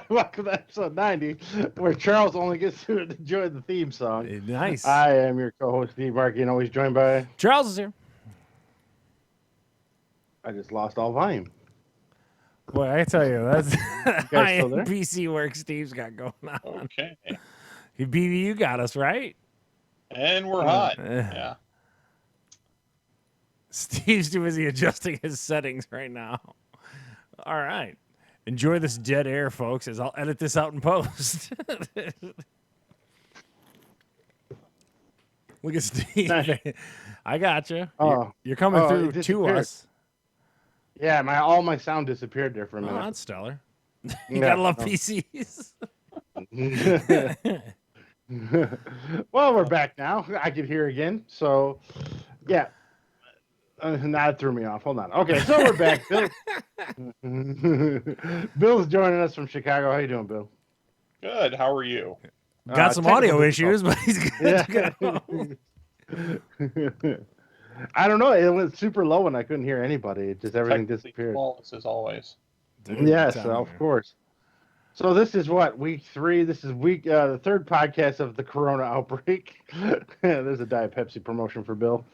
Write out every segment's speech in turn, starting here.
Welcome to episode 90, where Charles only gets to enjoy the theme song. Nice. I am your co-host, Dave Markey, and always joined by... Charles is here. I just lost all volume. Boy, I tell you, that's guys still there? PC work Steve's got going on. Okay. BB, you got us, right? And we're hot. Yeah. Steve's too busy adjusting his settings right now. All right. Enjoy this dead air, folks, as I'll edit this out in post. Look at Steve. I got you. You're coming through to us. Yeah, all my sound disappeared there for a minute. Oh, that's stellar. You gotta love PCs. Well, we're back now. I can hear again. So, yeah. That threw me off. Hold on. Okay, so we're back. Bill's joining us from Chicago. How you doing, Bill? Good. How are you? Got some audio issues, but he's good to go. I don't know. It went super low and I couldn't hear anybody. It just everything disappeared. Flawless as always. Yes, of course. So this is what, week 3? This is the third podcast of the Corona outbreak. There's a Diet Pepsi promotion for Bill.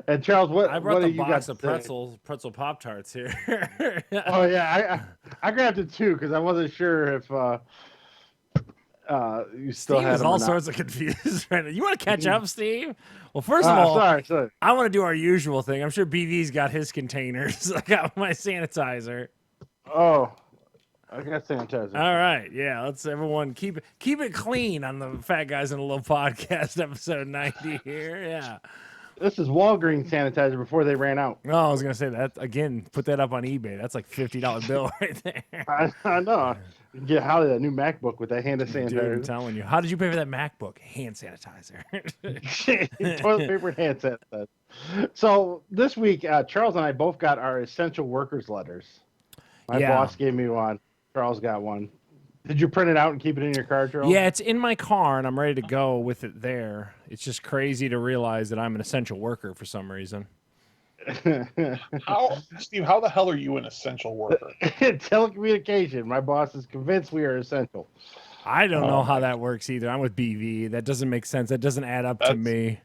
And Charles, I brought the box of Pretzel Pop-Tarts here. Oh yeah, I grabbed it too because I wasn't sure if you still had them all or not. sorts of confused right now. You want to catch up, Steve? Well, first of all, sorry. I want to do our usual thing. I'm sure BV's got his containers. I got my sanitizer. Oh. I got sanitizer. All right, yeah. Let's everyone keep it clean on the Fat Guys in a Little Podcast episode 90 here. Yeah. This is Walgreens sanitizer before they ran out. Oh, I was gonna say that again. Put that up on eBay. That's like $50 bill right there. I know. You get Holly that new MacBook with that hand sanitizer. Dude, I'm telling you. How did you pay for that MacBook? Hand sanitizer. Toilet paper and hand sanitizer. So this week, Charles and I both got our essential workers letters. My boss gave me one. Charles got one. Did you print it out and keep it in your car, Charles? Yeah, it's in my car, and I'm ready to go with it there. It's just crazy to realize that I'm an essential worker for some reason. Steve, how the hell are you an essential worker? Telecommunication. My boss is convinced we are essential. I don't know how that works either. I'm with BV. That doesn't make sense. That doesn't add up to me.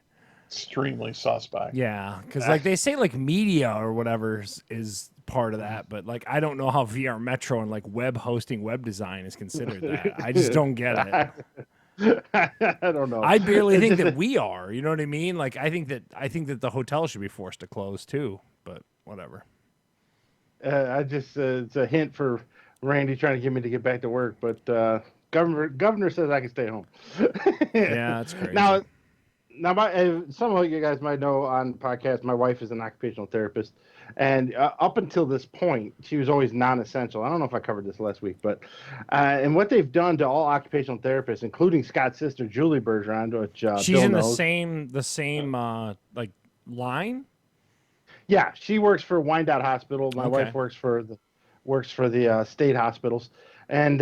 Extremely suspect. Yeah, because like they say like media or whatever is part of that, but like I don't know how VR Metro and like web hosting, web design is considered that. I just don't get it. I don't know. I barely think that we are. You know what I mean? Like I think that the hotel should be forced to close too. But whatever. It's a hint for Randy trying to get me to get back to work, but governor says I can stay home. Yeah, that's crazy. Now, some of you guys might know on the podcast, my wife is an occupational therapist. And up until this point, she was always non-essential. I don't know if I covered this last week, but and what they've done to all occupational therapists, including Scott's sister, Julie Bergeron, which she's Bill in knows. the same like line. Yeah, she works for Wyandotte Hospital. My wife works for the state hospitals, and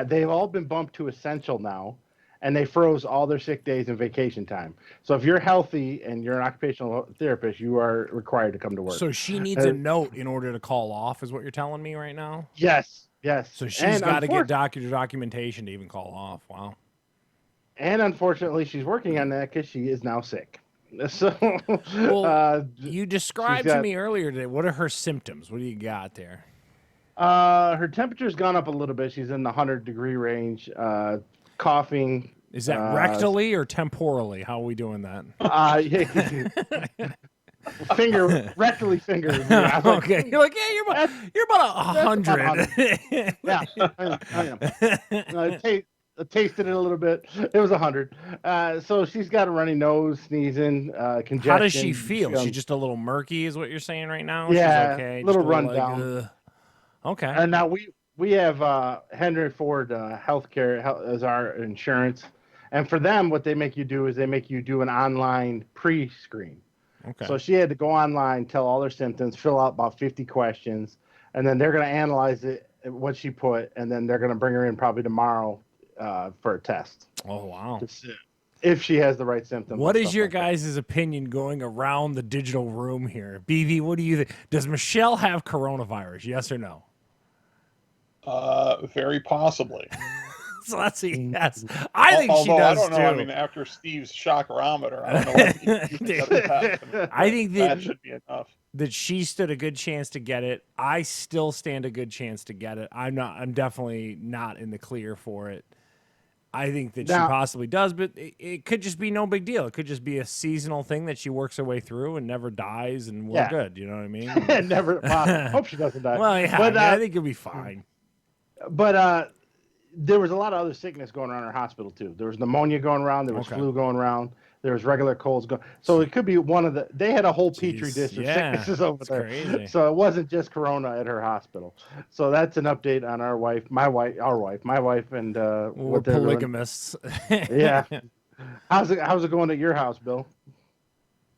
they've all been bumped to essential now. And they froze all their sick days and vacation time. So if you're healthy and you're an occupational therapist, you are required to come to work. So she needs a note in order to call off, is what you're telling me right now? Yes. So she's got to get documentation to even call off. Wow. And unfortunately, she's working on that because she is now sick. So, you described to me earlier today. What are her symptoms? What do you got there? Her temperature's gone up a little bit. She's in the 100-degree range. Coughing. Is that rectally or temporally? How are we doing that? Rectally finger. Okay, you're like, yeah, you're about 100. Yeah, I am. I tasted it a little bit. It was 100. So she's got a runny nose, sneezing, congestion. How does she feel? She's just a little murky, is what you're saying right now? Yeah, she's okay. a little run like, down. Okay. And now we have Henry Ford Healthcare as our insurance. And for them, what they make you do is they make you do an online pre-screen. Okay. So she had to go online, tell all her symptoms, fill out about 50 questions, and then they're going to analyze it, what she put, and then they're going to bring her in probably tomorrow for a test. Oh, wow. if she has the right symptoms. What and is stuff your like that. guys' opinion going around the digital room here? BV, what do you think? Does Michelle have coronavirus? Yes or no? Very possibly. So that's a yes. I think she Although I does don't know. too. I mean, after Steve's shockometer, I don't know what you think of the test. I mean, I think that should be enough. that she stood a good chance to get it. I still stand a good chance to get it. I'm definitely not in the clear for it. I think that she Now- possibly does, but it could just be no big deal. It could just be a seasonal thing that she works her way through and never dies, and we're Yeah. good. You know what I mean? Never. Well, hope she doesn't die. Well, yeah, but I think you'll be fine. but there was a lot of other sickness going around in our hospital too. There was pneumonia going around. There was Okay. flu going around. There was regular colds going. So it could be one of the. They had a whole petri Jeez, dish of yeah, sicknesses over it's there. crazy. So it wasn't just corona at her hospital. So that's an update on our wife, my wife, and We're what they're doing. polygamists. Yeah. How's it going at your house, Bill?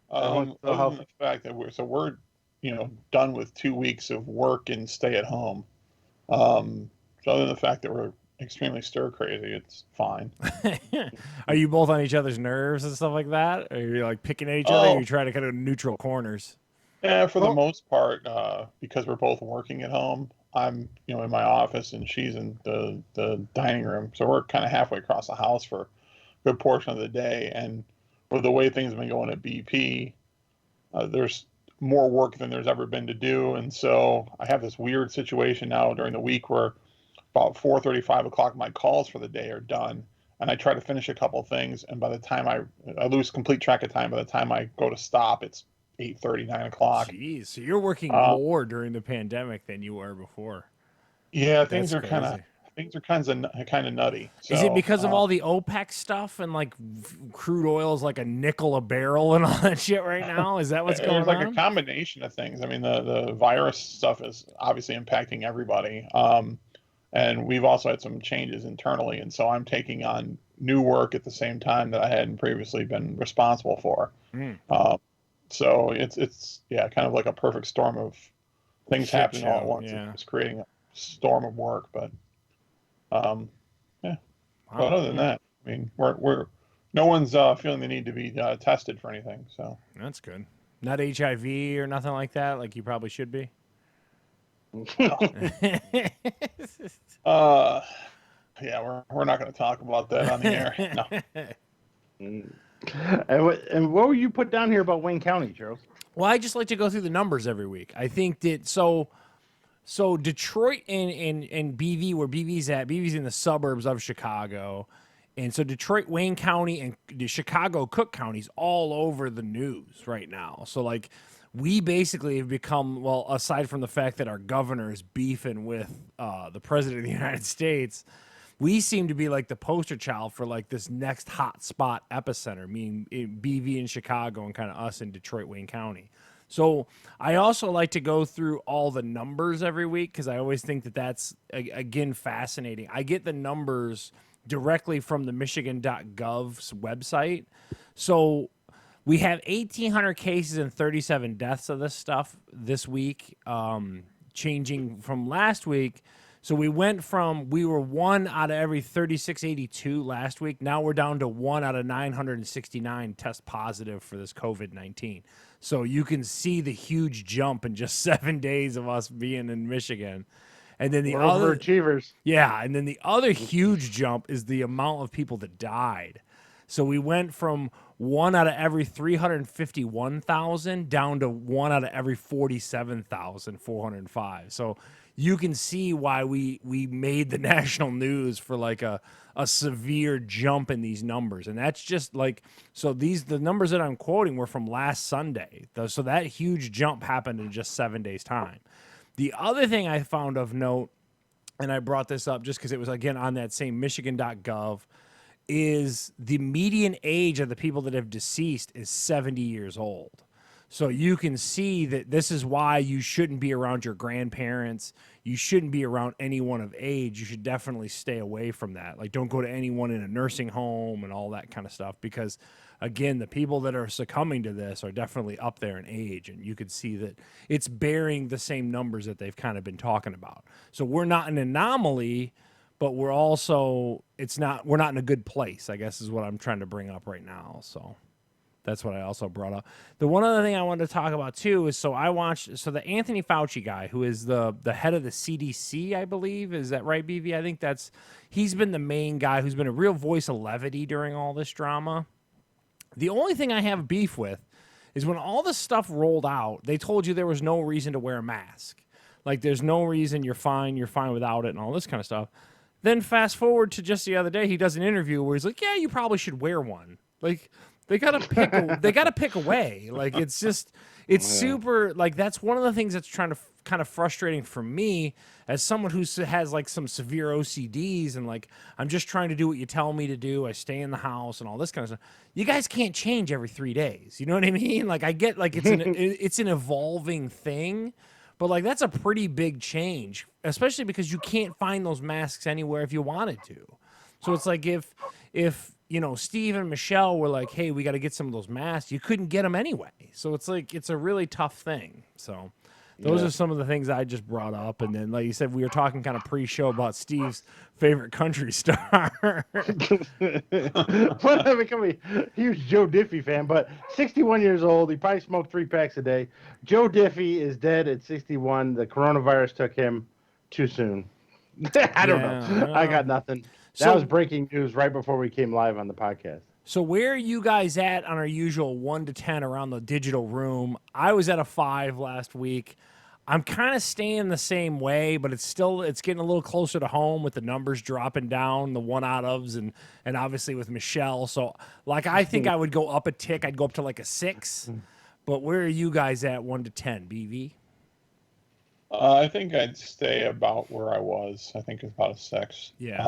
Other than the fact that we're done with 2 weeks of work and stay at home. So other than the fact that we're extremely stir crazy, it's fine. Are you both on each other's nerves and stuff like that? Or you like picking at each other? Or you try to kind of neutral corners? Yeah, for the most part, because we're both working at home. I'm in my office and she's in the dining room, so we're kind of halfway across the house for a good portion of the day. And with the way things have been going at BP, there's more work than there's ever been to do, and so I have this weird situation now during the week where about 4:30, 5 o'clock, my calls for the day are done, and I try to finish a couple of things, and by the time I lose complete track of time. By the time I go to stop, it's 8:30, 9 o'clock. Jeez, so you're working more during the pandemic than you were before. Yeah, That's things are kind of nutty. So, Is it because of all the OPEC stuff and like crude oil is like a nickel a barrel and all that shit right now? Is that what's going on? There's like a combination of things. I mean, the virus stuff is obviously impacting everybody. And we've also had some changes internally, and so I'm taking on new work at the same time that I hadn't previously been responsible for. So it's kind of like a perfect storm of things happening all at once. Yeah. It's creating a storm of work, but Wow. But other than that, I mean, we're no one's feeling the need to be tested for anything. So That's good. Not HIV or nothing like that, like you probably should be. yeah, we're not going to talk about that on the air. No. And what were you put down here about Wayne County, Charles? Well, I just like to go through the numbers every week. I think that so Detroit and BV, where BV's in the suburbs of Chicago. And so Detroit, Wayne County, and the Chicago, Cook County's all over the news right now. So like we basically have become, well, aside from the fact that our governor is beefing with the president of the United States, we seem to be like the poster child for like this next hot spot epicenter, meaning BV in Chicago and kind of us in Detroit, Wayne County. So I also like to go through all the numbers every week because I always think that that's, again, fascinating. I get the numbers directly from the Michigan.gov's website. So we have 1,800 cases and 37 deaths of this stuff this week, changing from last week. So we were 1 out of every 3682 last week. Now we're down to 1 out of 969 test positive for this COVID-19. So you can see the huge jump in just 7 days of us being in Michigan. And then We're overachievers. Yeah, and then the other huge jump is the amount of people that died. So we went from 1 out of every 351,000 down to 1 out of every 47,405. So you can see why we made the national news for like a severe jump in these numbers. And that's just like, so the numbers that I'm quoting were from last Sunday. So that huge jump happened in just 7 days' time. The other thing I found of note, and I brought this up just because it was, again, on that same Michigan.gov, is the median age of the people that have deceased is 70 years old. So you can see that this is why you shouldn't be around your grandparents. You shouldn't be around anyone of age. You should definitely stay away from that. Like, don't go to anyone in a nursing home and all that kind of stuff because, again, the people that are succumbing to this are definitely up there in age, and you could see that it's bearing the same numbers that they've kind of been talking about. So we're not an anomaly, but we're not in a good place, I guess is what I'm trying to bring up right now. So that's what I also brought up. The one other thing I wanted to talk about too is the Anthony Fauci guy, who is the head of the CDC, I believe. Is that right, BV? I think he's been the main guy who's been a real voice of levity during all this drama. The only thing I have beef with is when all this stuff rolled out, they told you there was no reason to wear a mask. Like, there's no reason, you're fine without it and all this kind of stuff. Then fast forward to just the other day, he does an interview where he's like, yeah, you probably should wear one. Like, they gotta pick a way. Like, it's super, like, that's one of the things that's kind of frustrating for me as someone who has like some severe OCDs and like, I'm just trying to do what you tell me to do. I stay in the house and all this kind of stuff. You guys can't change every 3 days. You know what I mean? Like, I get like it's an evolving thing, but like, that's a pretty big change, especially because you can't find those masks anywhere if you wanted to. So it's like if Steve and Michelle were like, hey, we got to get some of those masks, you couldn't get them anyway. So it's like, it's a really tough thing. So those are some of the things I just brought up. And then, like you said, we were talking kind of pre-show about Steve's favorite country star. I've become a huge Joe Diffie fan, but 61 years old. He probably smoked 3 packs a day. Joe Diffie is dead at 61. The coronavirus took him too soon. I don't know. I got nothing. That was breaking news right before we came live on the podcast. So where are you guys at on our usual 1 to 10 around the digital room? I was at a 5 last week. I'm kind of staying the same way, but it's getting a little closer to home with the numbers dropping down, the 1 out ofs, and obviously with Michelle. So like, I think I would go up a tick. I'd go up to like a 6. But where are you guys at 1 to 10, BV? I think I'd stay about where I was. I think it's about a 6. Yeah.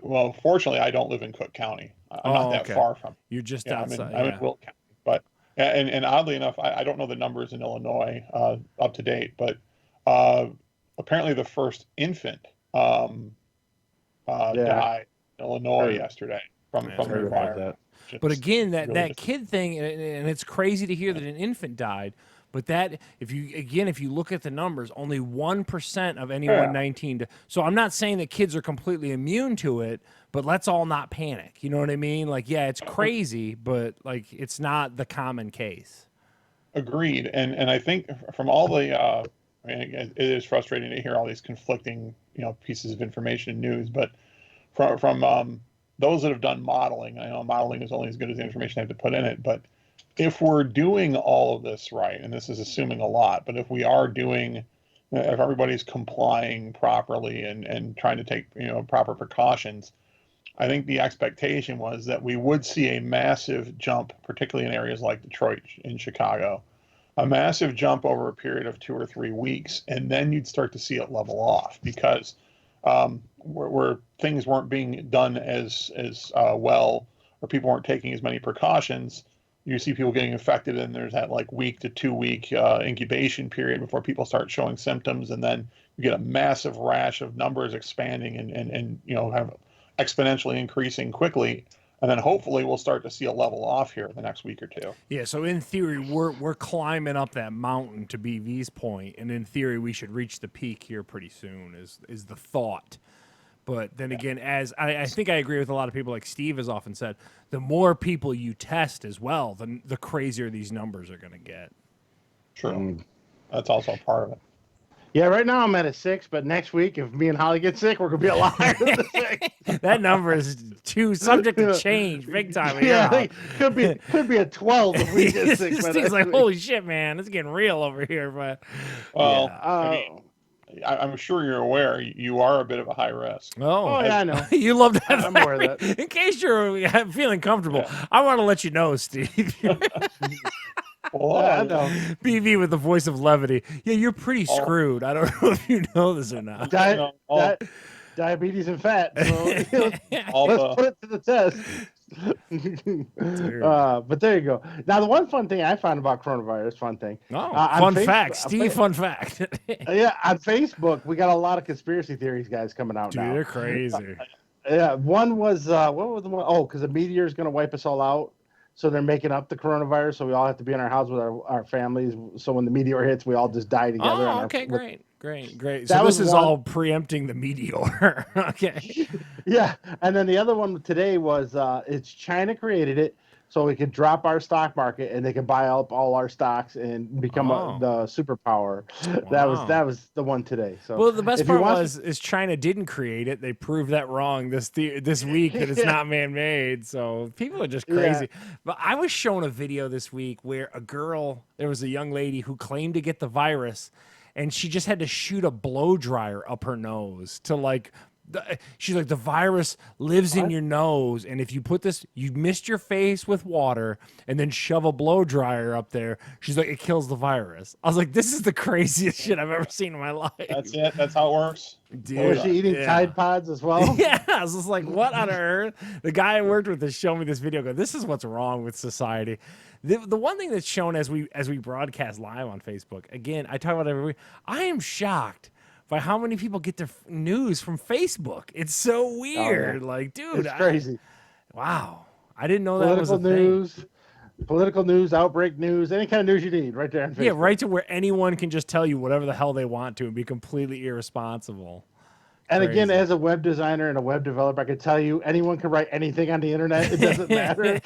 Well, fortunately, I don't live in Cook County. I'm not that far from. You're just outside. I'm in Will County, but and oddly enough, I don't know the numbers in Illinois up to date, but apparently the first infant died in Illinois yesterday from the fire. But again, that kid thing, and it's crazy to hear that an infant died. But that, if you look at the numbers, only 1% of anyone 19 so I'm not saying that kids are completely immune to it, but let's all not panic. You know what I mean? Like, yeah, it's crazy, but like, it's not the common case. Agreed. And I think from all the, it is frustrating to hear all these conflicting, pieces of information and news, but from those that have done modeling, I know modeling is only as good as the information I have to put in it, but if we're doing all of this right, and this is assuming a lot, but if everybody's complying properly and trying to take, proper precautions, I think the expectation was that we would see a massive jump, particularly in areas like Detroit and Chicago, a massive jump over a period of 2 or 3 weeks, and then you'd start to see it level off because where things weren't being done as well, or people weren't taking as many precautions. You see people getting infected, and there's that like 1 to 2 week incubation period before people start showing symptoms, and then you get a massive rash of numbers expanding and have exponentially increasing quickly, and then hopefully we'll start to see a level off here in the next week or 2. Yeah, so in theory, we're climbing up that mountain to BV's point, and in theory, we should reach the peak here pretty soon. Is the thought. But then again, as I think I agree with a lot of people, like Steve has often said, the more people you test as well, the crazier these numbers are going to get. True. That's also part of it. Yeah, right now I'm at a 6, but next week, if me and Holly get sick, we're going to be a lot higher than a 6. That number is too subject to change big time. Yeah, I think could be a 12 if we get sick. Steve's like, holy shit, man, it's getting real over here. But I'm sure you're aware you are a bit of a high risk. Oh yeah, I know. You love that. I'm aware of that. In case you're feeling comfortable, I want to let you know, Steve. Well, I know. BV with the voice of levity. Yeah, you're pretty screwed. I don't know if you know this or not. Diabetes and fat. So let's put it to the test. But there you go. Now, the one fun thing I found about coronavirus, fun fact, Steve, fun fact. Yeah, on Facebook, we got a lot of conspiracy theories guys coming out now. Dude, they're crazy. Yeah, one was, what was the one? Oh, because the meteor is going to wipe us all out. So they're making up the coronavirus, so we all have to be in our house with our families. So when the meteor hits, we all just die together. Oh, okay, great. Great. That So was this is one. all preempting the meteor. Okay. Yeah, and then the other one today was it's China created it so we could drop our stock market and they could buy up all our stocks and become Oh. the superpower. Wow. That was the one today. So Well, the best if you part want, is China didn't create it. They proved that wrong this week that it's Yeah. not man-made. So people are just Yeah. crazy. But I was shown a video this week where there was a young lady who claimed to get the virus, and she just had to shoot a blow dryer up her nose to like. She's like, the virus lives in What? your nose, and if you put this, you mist your face with water and then shove a blow dryer up there. She's like, it kills the virus. I was like, this is the craziest shit I've ever seen in my life. That's it. That's how it works. Dude, was she eating yeah. Tide Pods as well? Yeah, I was just like, what on earth? The guy I worked with has shown me this video. Go, this is what's wrong with society. The one thing that's shown as we broadcast live on Facebook. Again, I talk about it every week. I am shocked by how many people get their news from Facebook. It's so weird. Like, dude, It's crazy. Wow, I didn't know that was a Political news, outbreak news, any kind of news you need, right there on Facebook. thing. Yeah, right to where anyone can just tell you whatever the hell they want to and be completely irresponsible. And again, Crazy. as a web designer and a web developer, I can tell you anyone can write anything on the internet. It doesn't matter.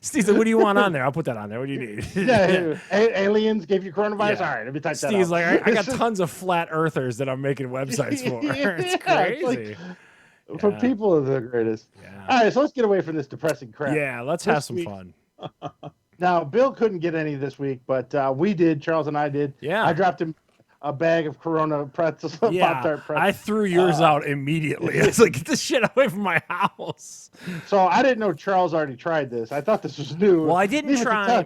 Steve's like, what do you want on there? I'll put that on there. What do you need? Yeah, aliens gave you coronavirus. Yeah. All right, let me type that Steve's out. like, I got tons of flat earthers that I'm making websites for. It's crazy. For Yeah. people, are the greatest. Yeah. All right, so let's get away from this depressing crap. Yeah, let's This have some week- fun. Now, Bill couldn't get any this week, but we did. Charles and I did. Yeah. I dropped him a bag of Corona pretzels, Yeah, Pop-Tart pretzels. I threw yours out immediately. I was like, get this shit away from my house. So I didn't know Charles already tried this. I thought this was new. Well, I didn't Even to try. tell-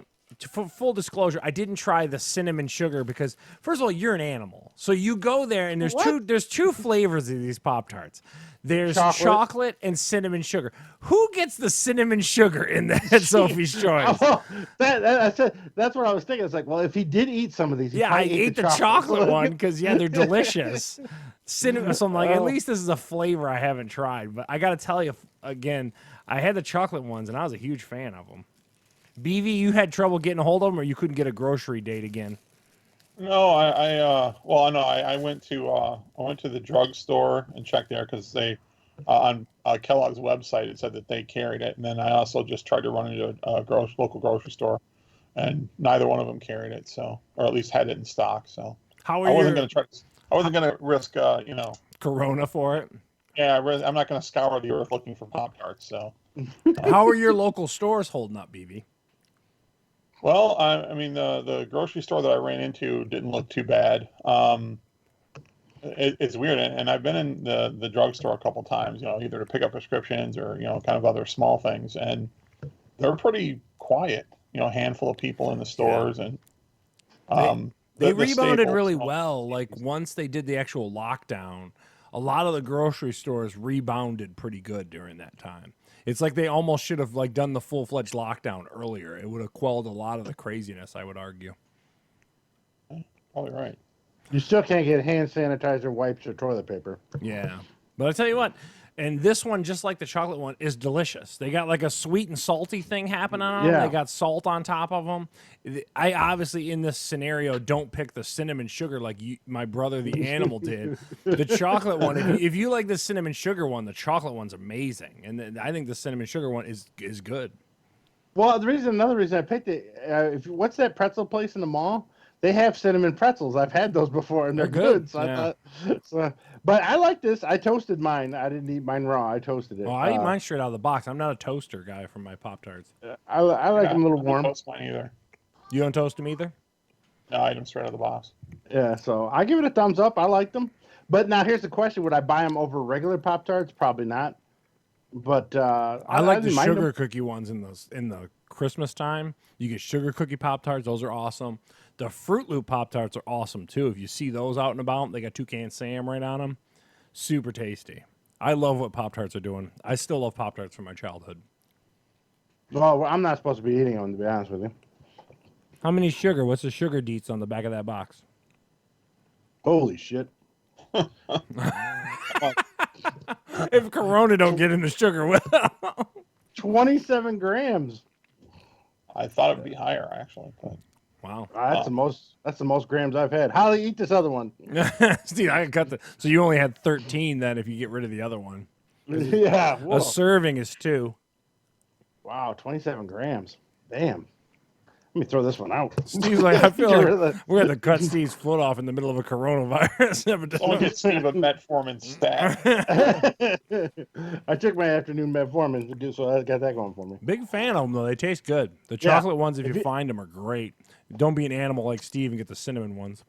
For full disclosure, I didn't try the cinnamon sugar because, first of all, you're an animal. So you go there and there's two flavors of these Pop-Tarts. There's chocolate and cinnamon sugar. Who gets the cinnamon sugar in that Sophie's Choice? Oh, that's what I was thinking. It's like, well, if he did eat some of these, he Yeah, I probably ate the chocolate one because they're delicious. Cinnamon. So I'm like, at least this is a flavor I haven't tried. But I got to tell you again, I had the chocolate ones and I was a huge fan of them. BV, you had trouble getting a hold of them, or you couldn't get a grocery date again? No, I went to the drugstore and checked there because they on Kellogg's website it said that they carried it, and then I also just tried to run into a local grocery store, and neither one of them carried it, so or at least had it in stock. So How I are wasn't your going to risk Corona for it? Yeah, I'm not going to scour the earth looking for Pop-Tarts. So How are your local stores holding up, BB? well, I mean the grocery store that I ran into didn't look too bad. It's weird, and I've been in the drugstore a couple times, either to pick up prescriptions or kind of other small things, and they're pretty quiet. Handful of people in the stores, and They the rebounded staples, really well. Like once they did the actual lockdown, a lot of the grocery stores rebounded pretty good during that time. It's like they almost should have done the full-fledged lockdown earlier. It would have quelled a lot of the craziness, I would argue. Probably right. You still can't get hand sanitizer, wipes, or toilet paper. Yeah. But I tell you what, and this one, just like the chocolate one, is delicious. They got like a sweet and salty thing happening on them. Yeah. They got salt on top of them. I obviously, in this scenario, don't pick the cinnamon sugar like my brother, the animal, did. The chocolate one, if you like the cinnamon sugar one, the chocolate one's amazing. And I think the cinnamon sugar one is good. Well, another reason I picked it, what's that pretzel place in the mall? They have cinnamon pretzels. I've had those before, and they're good. So yeah. I thought, but I like this. I toasted mine. I didn't eat mine raw. I toasted it. Well, I eat mine straight out of the box. I'm not a toaster guy for my Pop-Tarts. I like them a little I don't warm. toast mine either. You don't toast them either? No, I eat them straight out of the box. Yeah, so I give it a thumbs up. I like them. But now here's the question: would I buy them over regular Pop-Tarts? Probably not. But I like the didn't mind sugar them. cookie ones in the Christmas time. You get sugar cookie Pop-Tarts. Those are awesome. The Fruit Loop Pop-Tarts are awesome, too. If you see those out and about, they got Toucan Sam right on them. Super tasty. I love what Pop-Tarts are doing. I still love Pop-Tarts from my childhood. Well, I'm not supposed to be eating them, to be honest with you. How many sugar? What's the sugar deets on the back of that box? Holy shit. If Corona don't get in the sugar, well, 27 grams. I thought it'd be higher actually, but Wow. That's the most grams I've had. Holly, eat this other one. Steve, I cut the. So you only had 13 then, if you get rid of the other one. Yeah. Whoa. A serving is 2. Wow, 27 grams. Damn. Let me throw this one out. Steve's like, I feel Get rid like of we're going to cut Steve's foot off in the middle of a coronavirus epidemic. Someone get Steve a metformin stack. I took my afternoon metformin, so I got that going for me. Big fan of them, though. They taste good. The chocolate ones, if you find them, are great. Don't be an animal like Steve and get the cinnamon ones.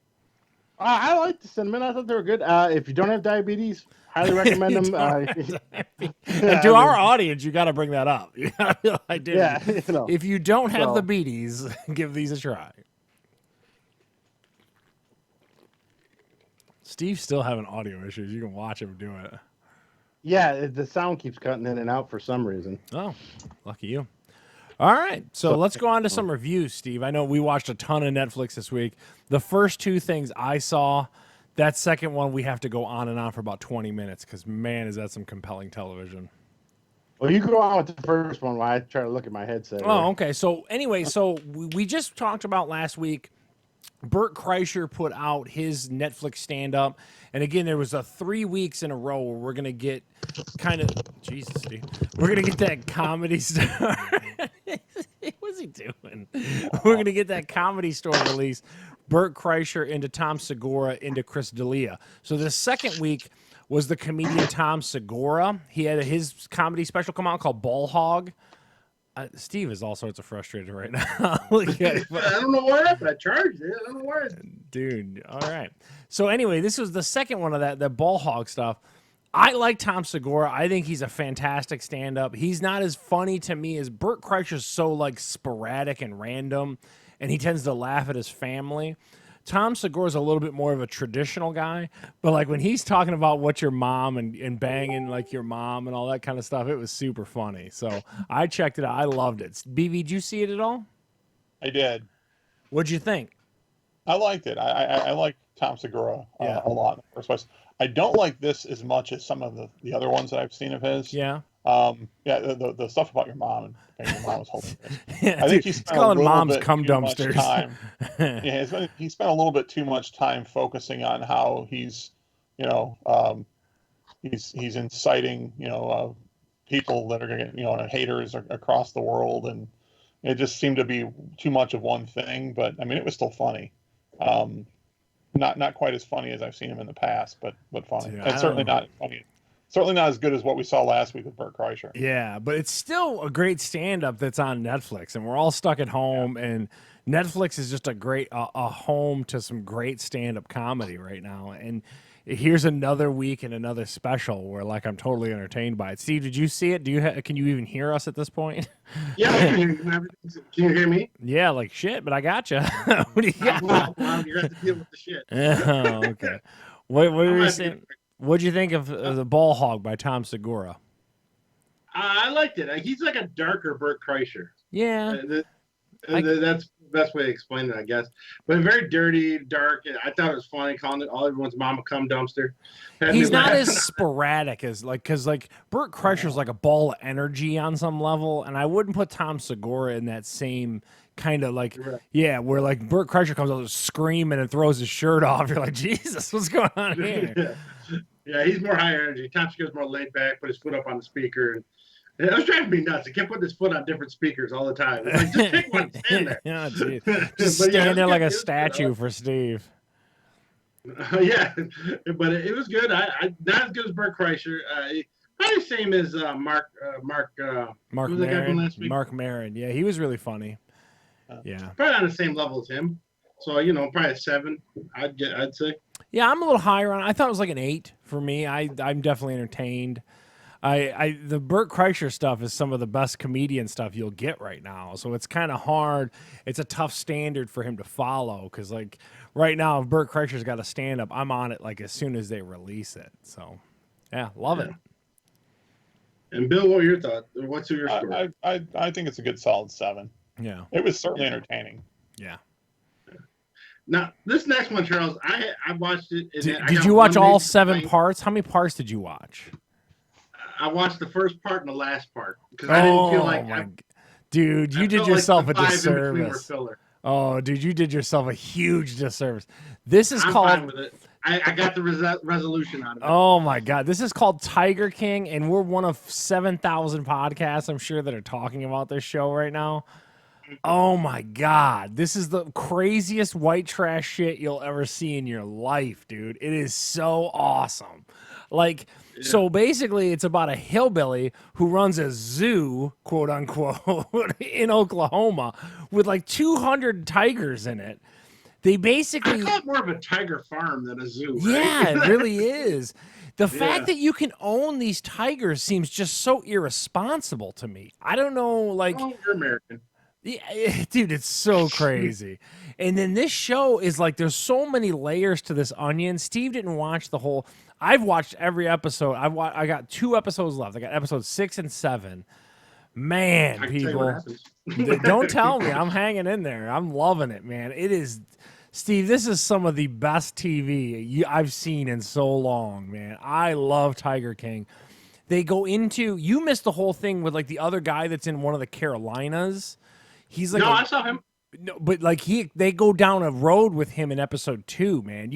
I like the cinnamon. I thought they were good. If you don't have diabetes, highly recommend them. And to our audience, you got to bring that up. You got to be like, dude, if you don't have the beaties, give these a try. Steve's still having audio issues. You can watch him do it. Yeah, the sound keeps cutting in and out for some reason. Oh, lucky you. All right, so let's go on to some reviews, Steve. I know we watched a ton of Netflix this week. The first 2 things I saw, that second one we have to go on and on for about 20 minutes because, man, is that some compelling television. Well, you go on with the first one while I try to look at my headset. Oh, okay. So anyway, we just talked about last week, Bert Kreischer put out his Netflix stand-up. And again, there was 3 weeks in a row where we're going to get kind of... Jesus, Steve. We're going to get that comedy star... What's he doing? We're going to get that comedy store release. Bert Kreischer into Tom Segura into Chris D'Elia. So the second week was the comedian Tom Segura. He had his comedy special come out called Ball Hog. Steve is all sorts of frustrated right now. I don't know what happened. I charged it. I don't know why. Dude, all right. So anyway, this was the second one of that Ball Hog stuff. I like Tom Segura. I think he's a fantastic stand-up. He's not as funny to me as Bert Kreischer's so like sporadic and random, and he tends to laugh at his family. Tom Segura's a little bit more of a traditional guy, but like when he's talking about what's your mom and banging like your mom and all that kind of stuff, it was super funny. So I checked it out. I loved it. BB, did you see it at all? I did. What'd you think? I liked it. I like Tom Segura a lot in the first place. I don't like this as much as some of the other ones that I've seen of his. Yeah. The stuff about your mom and your mom was hilarious. Yeah, I think he's calling moms cum dumpsters. He spent a little bit too much time focusing on how he's inciting people that are going to get haters across the world, and it just seemed to be too much of one thing. But I mean, it was still funny. Not quite as funny as I've seen him in the past, but funny. Dude, and certainly not funny. Certainly not as good as what we saw last week with Bert Kreischer. Yeah, but it's still a great stand-up that's on Netflix, and we're all stuck at home, and Netflix is just a great a home to some great stand-up comedy right now. And here's another week and another special where like I'm totally entertained by it. Steve, did you see it? Can you even hear us at this point? Yeah, I can hear you. Can you hear me? Yeah, like shit, but I got you. What do you got? Well, you have to deal with the shit. Oh, okay. What were you saying? What'd you think of the Ball Hog by Tom Segura? I liked it. He's like a darker Bert Kreischer. Yeah. That's the best way to explain it, I guess. But very dirty, dark. I thought it was funny calling it all everyone's mama cum dumpster. He's not as sporadic as because Bert Kreischer's like a ball of energy on some level, and I wouldn't put Tom Segura in that same kind of like, where like Bert Kreischer comes out screaming and throws his shirt off. You're like, Jesus, what's going on here? Yeah, he's more high energy. Tom Segura's more laid back, put his foot up on the speaker. And I was driving me nuts. He kept putting his foot on different speakers all the time. Like, just pick one, stand there. Yeah, geez. Just stand there like a statue for Steve. Yeah, but it was good. I not as good as Bert Kreischer. Probably the same as Mark Maron. Mark Maron. Yeah, he was really funny. Yeah, probably on the same level as him. So probably a 7. I'd say. Yeah, I'm a little higher on it. I thought it was like an 8 for me. I'm definitely entertained. The Bert Kreischer stuff is some of the best comedian stuff you'll get right now. So it's kind of hard. It's a tough standard for him to follow because like right now, if Bert Kreischer's got a stand up, I'm on it like as soon as they release it. So yeah, love it. And Bill, what were your thoughts? What's your score? I think it's a good solid 7. Yeah, it was certainly entertaining. Yeah. Now this next one, Charles, I watched it. Did you watch all 7 parts? How many parts did you watch? I watched the first part and the last part because I didn't feel like. Dude, you did yourself a disservice. Oh, dude, you did yourself a huge disservice. This is I'm called. fine with it. I got the resolution out of it. Oh my God. This is called Tiger King, and we're one of 7,000 podcasts, I'm sure, that are talking about this show right now. Oh my God. This is the craziest white trash shit you'll ever see in your life, dude. It is so awesome. Like, so basically, it's about a hillbilly who runs a zoo, quote unquote, in Oklahoma with like 200 tigers in it. They basically. I call it more of a tiger farm than a zoo. Right? Yeah, it really is. The fact that you can own these tigers seems just so irresponsible to me. I don't know, like, Oh, you're American. yeah, dude, it's so crazy. And then this show is like, there's so many layers to this onion. Steve didn't watch the whole. I've watched every episode. I got 2 episodes left. I got episodes 6 and 7. Man, people, don't tell me. I'm hanging in there. I'm loving it, man. It is. Steve, this is some of the best TV I've seen in so long, man. I love Tiger King. They go into, you missed the whole thing with like the other guy that's in one of the Carolinas. He's like, I saw him. No, but like they go down a road with him in episode 2, man.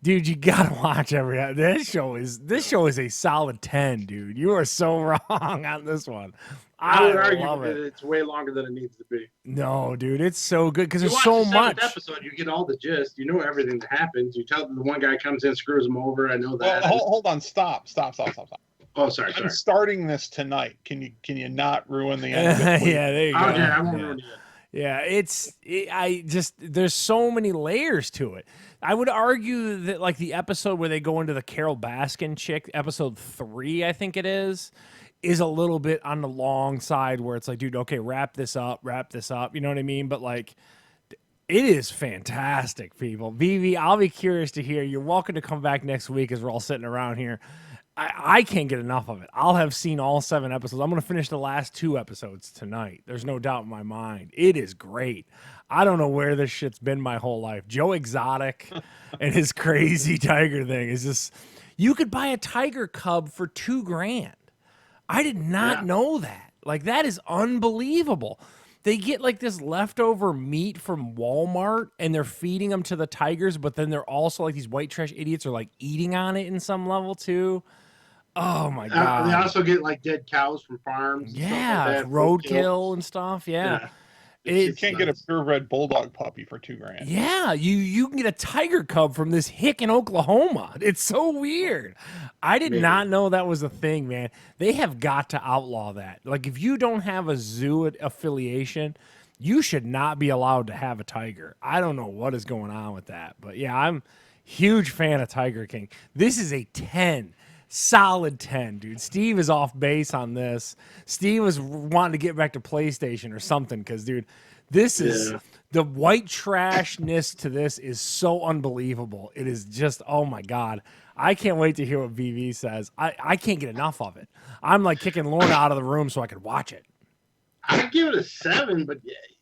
Dude, you gotta watch this show is a solid 10, dude. You are so wrong on this one. I would argue that it's way longer than it needs to be. No, dude, it's so good because there's so so much. Episode, you get all the gist. You know everything that happens. You tell the one guy comes in, screws him over. I know that. Well, hold on, stop. Oh, sorry. I'm starting this tonight. Can you not ruin the end? Yeah, there you go. Okay, I won't ruin it. Yeah, there's so many layers to it. I would argue that like the episode where they go into the Carol Baskin chick, episode 3, I think it is a little bit on the long side where it's like, dude, okay, wrap this up. You know what I mean? But like, it is fantastic, people. Vivi, I'll be curious to hear. You're welcome to come back next week as we're all sitting around here. I can't get enough of it. I'll have seen all 7 episodes. I'm going to finish the last 2 episodes tonight. There's no doubt in my mind. It is great. I don't know where this shit's been my whole life. Joe Exotic and his crazy tiger thing is just, you could buy a tiger cub for $2,000. I did not know that. Like, that is unbelievable. They get like this leftover meat from Walmart and they're feeding them to the tigers, but then they're also like these white trash idiots are like eating on it in some level too. Oh my God. They also get like dead cows from farms. Yeah, like roadkill and stuff. Yeah. You can't get a purebred bulldog puppy for $2,000. Yeah, you can get a tiger cub from this hick in Oklahoma. It's so weird. I did not know that was a thing, man. They have got to outlaw that. Like, if you don't have a zoo affiliation, you should not be allowed to have a tiger. I don't know what is going on with that. But yeah, I'm huge fan of Tiger King. This is a 10. Solid 10, dude. Steve is off base on this. Steve was wanting to get back to PlayStation or something because, dude, this is the white trashness to this is so unbelievable. It is just, oh my God. I can't wait to hear what VV says. I can't get enough of it. I'm like kicking Lorna out of the room so I could watch it. I'd give it a 7, but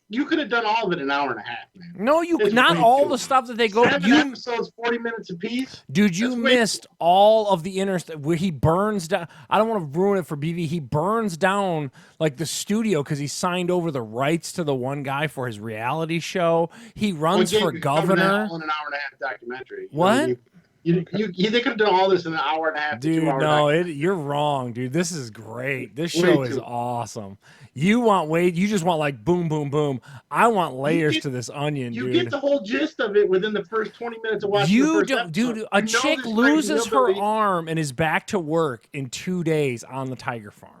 you could have done all of it in an hour and a half, man. No, not all the stuff that they go. 7 episodes, 40 minutes apiece. Dude, you missed all of the inner stuff where he burns down. I don't want to ruin it for BB. He burns down like the studio because he signed over the rights to the one guy for his reality show. He runs for governor. In an hour and a half documentary. What? They could have done all this in an hour and a half. Dude, no, you're wrong, dude. This is great. This show is awesome. You just want like boom, boom, boom. I want layers to this onion, dude. You get the whole gist of it within the first 20 minutes of watching the first episode. Dude, a chick loses her arm and is back to work in 2 days on the tiger farm.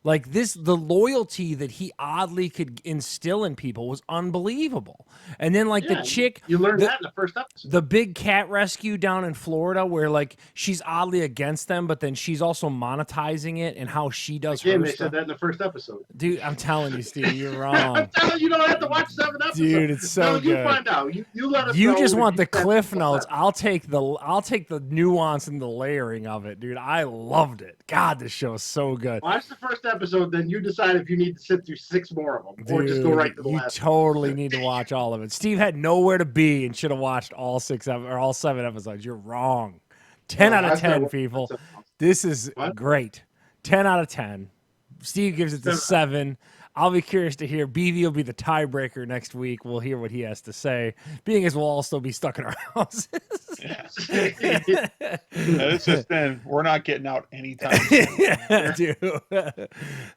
Like the loyalty that he oddly could instill in people was unbelievable. And then like the chick, you learned that in the first episode. The big cat rescue down in Florida where like she's oddly against them, but then she's also monetizing it and how she does her they stuff. said that in the first episode. Dude, I'm telling you, Steve, you're wrong. I'm telling you, don't have to watch 7 episodes. Dude, it's so good. You find out. You let us know. You just want the cliff notes. I'll take the nuance and the layering of it, dude. I loved it. God, this show is so good. Watch the first episode, then you decide if you need to sit through 6 more of them, or just go right to the last. You totally need to watch all of it. Steve had nowhere to be and should have watched all 7 episodes. You're wrong. 10 out of 10, people. This is great. 10 out of 10. Steve gives it the 7. I'll be curious to hear. BV will be the tiebreaker next week. We'll hear what he has to say, being as we'll all still be stuck in our houses. It's just been, we're not getting out anytime soon. Yeah, dude.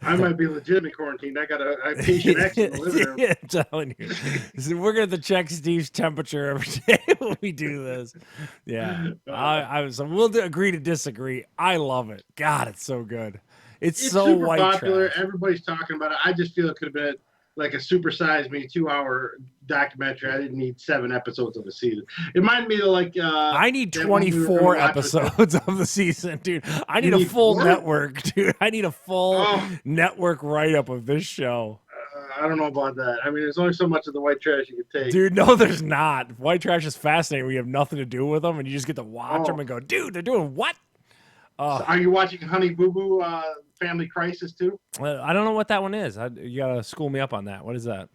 I might be legitimately quarantined. I got a patient X in the living room. Yeah, I'm telling you. So we're going to check Steve's temperature every day when we do this. Yeah. So we'll agree to disagree. I love it. God, it's so good. It's so super white popular. trash. Everybody's talking about it. I just feel it could have been like a supersized me 2-hour documentary. I didn't need 7 episodes of a season. It reminded me of like I need that one we were 24 gonna watch with episodes of the season, dude. I need a need full 4? network, dude. I need a full Oh. network write-up of this show. I don't know about that. I mean, there's only so much of the white trash you can take. Dude, no, there's not. White trash is fascinating when you have nothing to do with them and you just get to watch them and go, dude, they're doing what? So are you watching Honey Boo Boo Family Crisis too? I don't know what that one is. You got to school me up on that. What is that?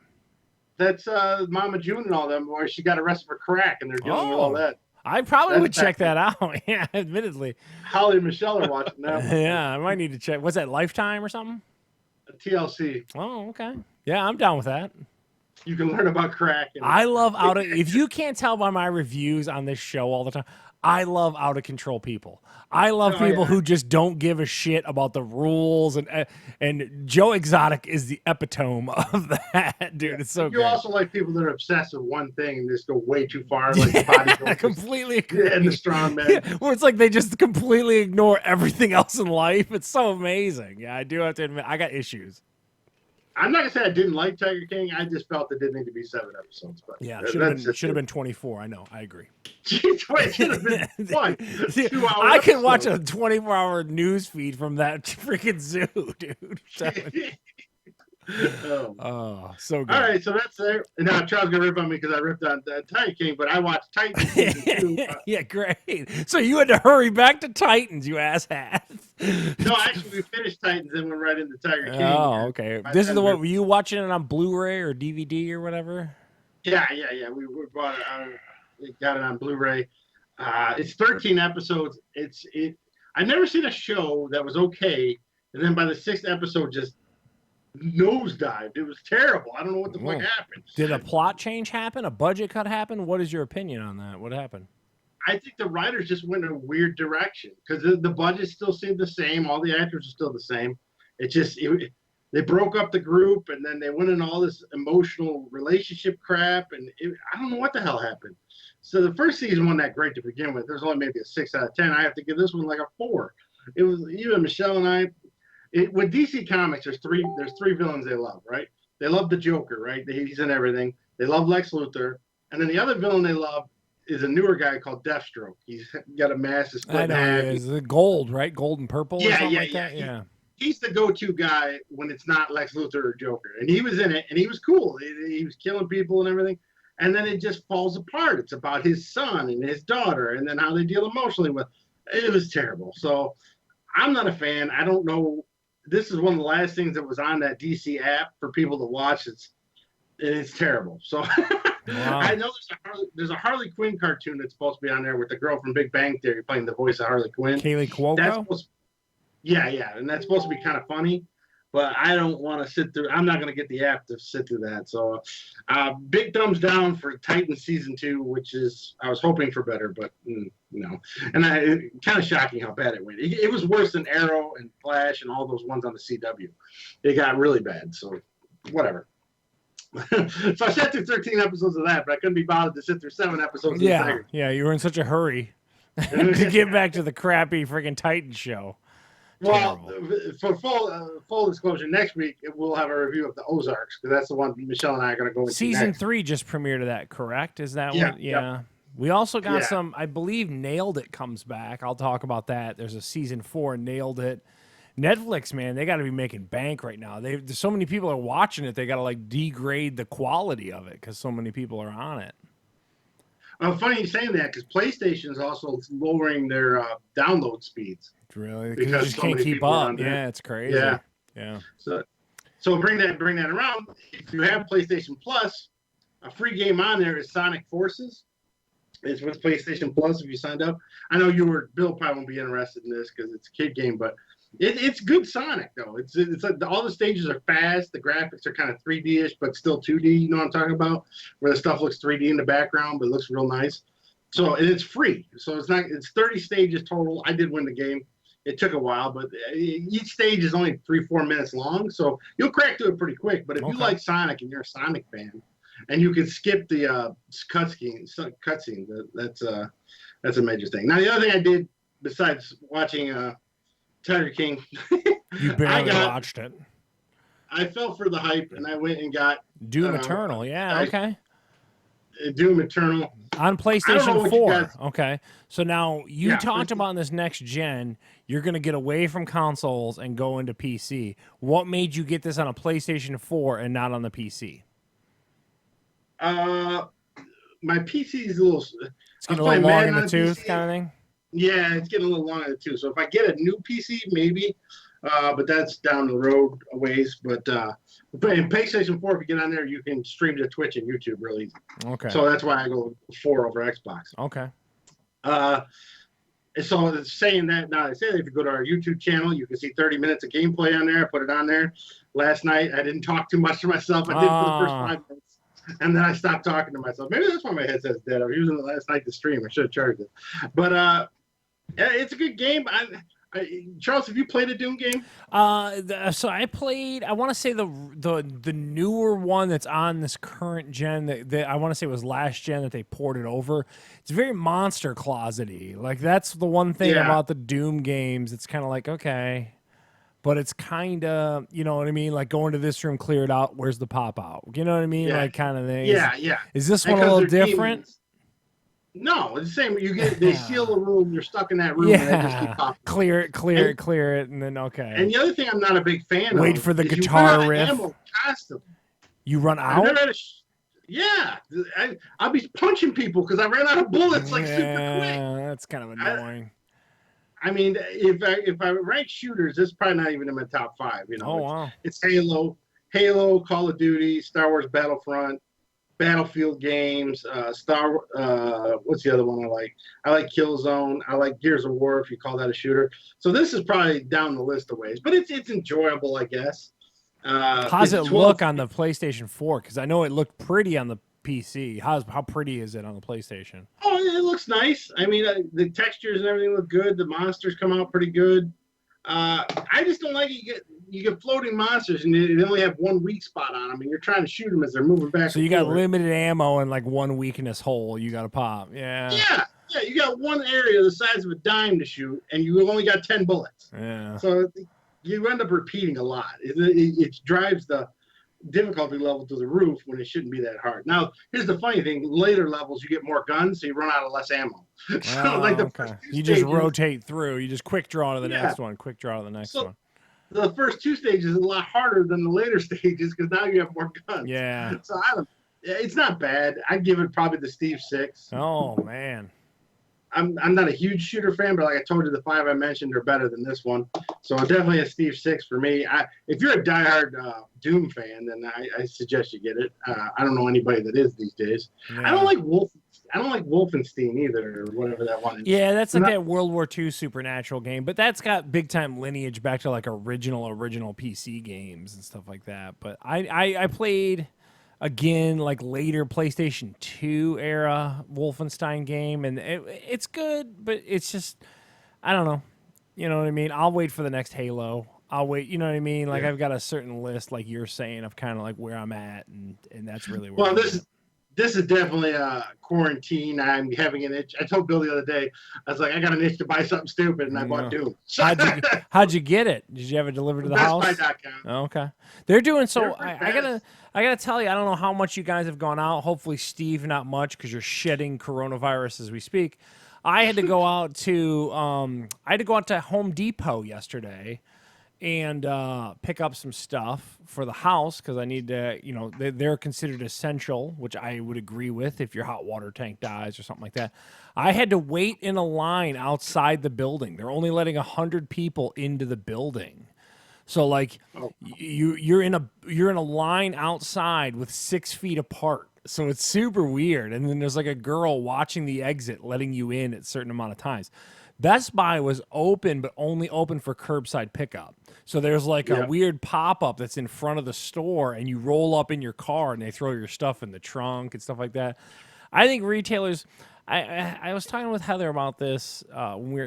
That's Mama June and all them, where she got arrested for crack and they're dealing with all that. I probably would That's check that out. Yeah, admittedly. Holly and Michelle are watching that one. Yeah, I might need to check. What's that, Lifetime or something? TLC. Oh, okay. Yeah, I'm down with that. You can learn about crack. I love if you can't tell by my reviews on this show all the time, I love out of control people. I love people who just don't give a shit about the rules, and Joe Exotic is the epitome of that, dude. It's so you great. also like people that are obsessed with one thing and just go way too far, like the bodybuilders. Completely agree. And the strong men. Yeah, where it's like they just completely ignore everything else in life. It's so amazing. Yeah, I do have to admit, I got issues. I'm not gonna say I didn't like Tiger King. I just felt it didn't need to be 7 episodes. But yeah, should have been 24. I know. I agree. Jeez, wait, should have been what? 2 hours. I can watch a 24-hour news feed from that freaking zoo, dude. So good. All right, so that's there. And now Charles gonna rip on me because I ripped on Tiger King, but I watched Titans season 2. Yeah, great. So you had to hurry back to Titans, you asshat. No, actually, we finished Titans and went right into Tiger King. Oh, okay. This is the one. Were you watching it on Blu-ray or DVD or whatever? Yeah. We bought it. Got it on Blu-ray. It's 13 episodes. I've never seen a show that was okay, and then by the 6th episode, just nosedived. It was terrible. I don't know what the fuck happened. Did a plot change happen? A budget cut happen? What is your opinion on that? What happened? I think the writers just went in a weird direction because the budget still seemed the same. All the actors are still the same. They broke up the group and then they went into all this emotional relationship crap. And I don't know what the hell happened. So the first season wasn't that great to begin with. There's only maybe a 6 out of 10. I have to give this one like a 4. It was even Michelle and I. With DC Comics, there's three villains they love, right? They love the Joker, right? He's in everything. They love Lex Luthor. And then the other villain they love is a newer guy called Deathstroke. He's got a massive split in half. Is the gold, right? Gold and purple or something like that? Yeah. He's the go-to guy when it's not Lex Luthor or Joker. And he was in it, and he was cool. He was killing people and everything. And then it just falls apart. It's about his son and his daughter and then how they deal emotionally with. It was terrible. So I'm not a fan. I don't know. This is one of the last things that was on that DC app for people to watch. It's terrible. So wow. I know there's a Harley Quinn cartoon that's supposed to be on there with the girl from Big Bang Theory playing the voice of Harley Quinn. Kaylee Cuoco? Yeah, and that's supposed to be kind of funny, but I don't want to sit through. I'm not going to get the app to sit through that. So big thumbs down for Titans season 2, which is, I was hoping for better, but no. And kind of shocking how bad it went. It was worse than Arrow and Flash and all those ones on the CW. It got really bad, so whatever. So I sat through 13 episodes of that, but I couldn't be bothered to sit through 7 episodes. Yeah, you were in such a hurry to get back to the crappy freaking Titan show. Well, for full disclosure, next week we'll have a review of the Ozarks because that's the one Michelle and I are going to go into. Season next. 3 just premiered of that, correct? Is that one? Yeah. Yep. We also got some, I believe Nailed It comes back. I'll talk about that. There's a season 4, Nailed It. Netflix, man, they got to be making bank right now. There's so many people are watching it, they got to like degrade the quality of it because so many people are on it. Funny you saying that because PlayStation is also lowering their download speeds. Really? Because you just can't keep up. Yeah, it's crazy. Yeah. So bring that around. If you have PlayStation Plus, a free game on there is Sonic Forces. It's with PlayStation Plus if you signed up. I know Bill probably won't be interested in this because it's a kid game, but It's good Sonic though. It's like all the stages are fast. The graphics are kind of 3D-ish, but still 2D. You know what I'm talking about? Where the stuff looks 3D in the background, but it looks real nice. So and it's free. So it's not. It's 30 stages total. I did win the game. It took a while, but each stage is only 3-4 minutes long. So you'll crack through it pretty quick. But if you like Sonic and you're a Sonic fan, and you can skip the cutscene, that's a major thing. Now the other thing I did besides watching Tiger King, you barely watched it. I fell for the hype and I went and got Doom Eternal. Yeah, okay. Doom Eternal on PlayStation 4. Okay, so now you talked about in this next gen, you're going to get away from consoles and go into PC. What made you get this on a PlayStation 4 and not on the PC? My PC is a little. It's getting a little long in the tooth, kind of thing. Yeah, it's getting a little long in the tooth. So if I get a new PC, maybe, but that's down the road a ways. But in PlayStation 4, if you get on there, you can stream to Twitch and YouTube really easy. Okay. So that's why I go 4 over Xbox. Okay. So saying that, now I say that if you go to our YouTube channel, you can see 30 minutes of gameplay on there. I put it on there. Last night, I didn't talk too much to myself. I did for the first 5 minutes. And then I stopped talking to myself. Maybe that's why my headset's dead. I was using it last night to stream. I should have charged it. But it's a good game. Charles, have you played a Doom game? So I played. I want to say the newer one that's on this current gen. That I want to say was last gen that they ported over. It's very Monster Closet-y. Like that's the one thing about the Doom games. It's kind of like okay. But it's kind of, you know what I mean? Like going to this room, clear it out. Where's the pop out? You know what I mean? Like kind of thing. Yeah. Is this one a little different? Demons. No, it's the same. They seal the room. You're stuck in that room. Yeah. And they just keep popping. Clear it, and then okay. And the other thing I'm not a big fan of. Wait for the guitar riff. Ammo constantly. You run out? Yeah. I'll be punching people because I ran out of bullets super quick. Yeah, that's kind of annoying. I mean, if I rank shooters, this is probably not even in my top 5. You know, wow. It's Halo, Call of Duty, Star Wars Battlefront, Battlefield games, what's the other one I like? I like Killzone. I like Gears of War, if you call that a shooter. So this is probably down the list of ways, but it's enjoyable, I guess. How's it look on the PlayStation 4? Because I know it looked pretty on the PC. How pretty is it on the PlayStation? Oh, it looks nice. I mean, the textures and everything look good. The monsters come out pretty good. I just don't like it. You get floating monsters and they only have one weak spot on them, and you're trying to shoot them as they're moving back. So you got limited ammo and like one weakness hole you got to pop. Yeah. You got one area the size of a dime to shoot, and you only got 10 bullets. Yeah. So you end up repeating a lot. It drives the difficulty level to the roof when it shouldn't be that hard. Now, here's the funny thing: later levels you get more guns, so you run out of less ammo. So you just rotate through. You just quick draw to the next one. Quick draw to the next one. The first 2 stages is a lot harder than the later stages because now you have more guns. Yeah. So it's not bad. I'd give it probably the Steve 6. Oh man. I'm not a huge shooter fan, but like I told you, the 5 I mentioned are better than this one. So definitely a Steve 6 for me. If you're a diehard Doom fan, then I suggest you get it. I don't know anybody that is these days. Yeah. I don't like Wolfenstein either, or whatever that one is. Yeah, that's like that World War II supernatural game, but that's got big time lineage back to like original PC games and stuff like that. But I played again like later PlayStation 2 era Wolfenstein game, and it's good, but it's just I don't know. You know what I mean? I'll wait for the next Halo. I'll wait. You know what I mean? Like I've got a certain list, like you're saying, of kind of like where I'm at, and that's really where. Well, this is definitely a quarantine. I'm having an itch. I told Bill the other day, I was like, I got an itch to buy something stupid, and I bought Doom. How'd you get it? Did you have it delivered to the house? BestBuy.com. Oh, okay. They're doing so. I gotta tell you, I don't know how much you guys have gone out. Hopefully, Steve, not much, because you're shedding coronavirus as we speak. I had to go out to Home Depot yesterday and pick up some stuff for the house because I need to, you know, they're considered essential, which I would agree with if your hot water tank dies or something like that. I had to wait in a line outside the building. They're only letting 100 people into the building. So like you're in a line outside with 6 feet apart. So it's super weird. And then there's like a girl watching the exit, letting you in at a certain amount of times. Best Buy was open, but only open for curbside pickup. So there's like a weird pop-up that's in front of the store, and you roll up in your car and they throw your stuff in the trunk and stuff like that. I think retailers. I was talking with Heather about this when we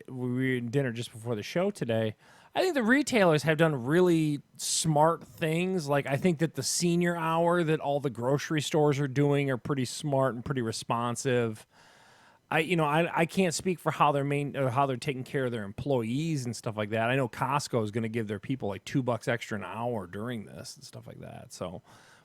were in dinner just before the show today. I think the retailers have done really smart things. Like I think that the senior hour that all the grocery stores are doing are pretty smart and pretty responsive. I can't speak for how they're taking care of their employees and stuff like that. I know Costco is going to give their people like $2 extra an hour during this and stuff like that. So,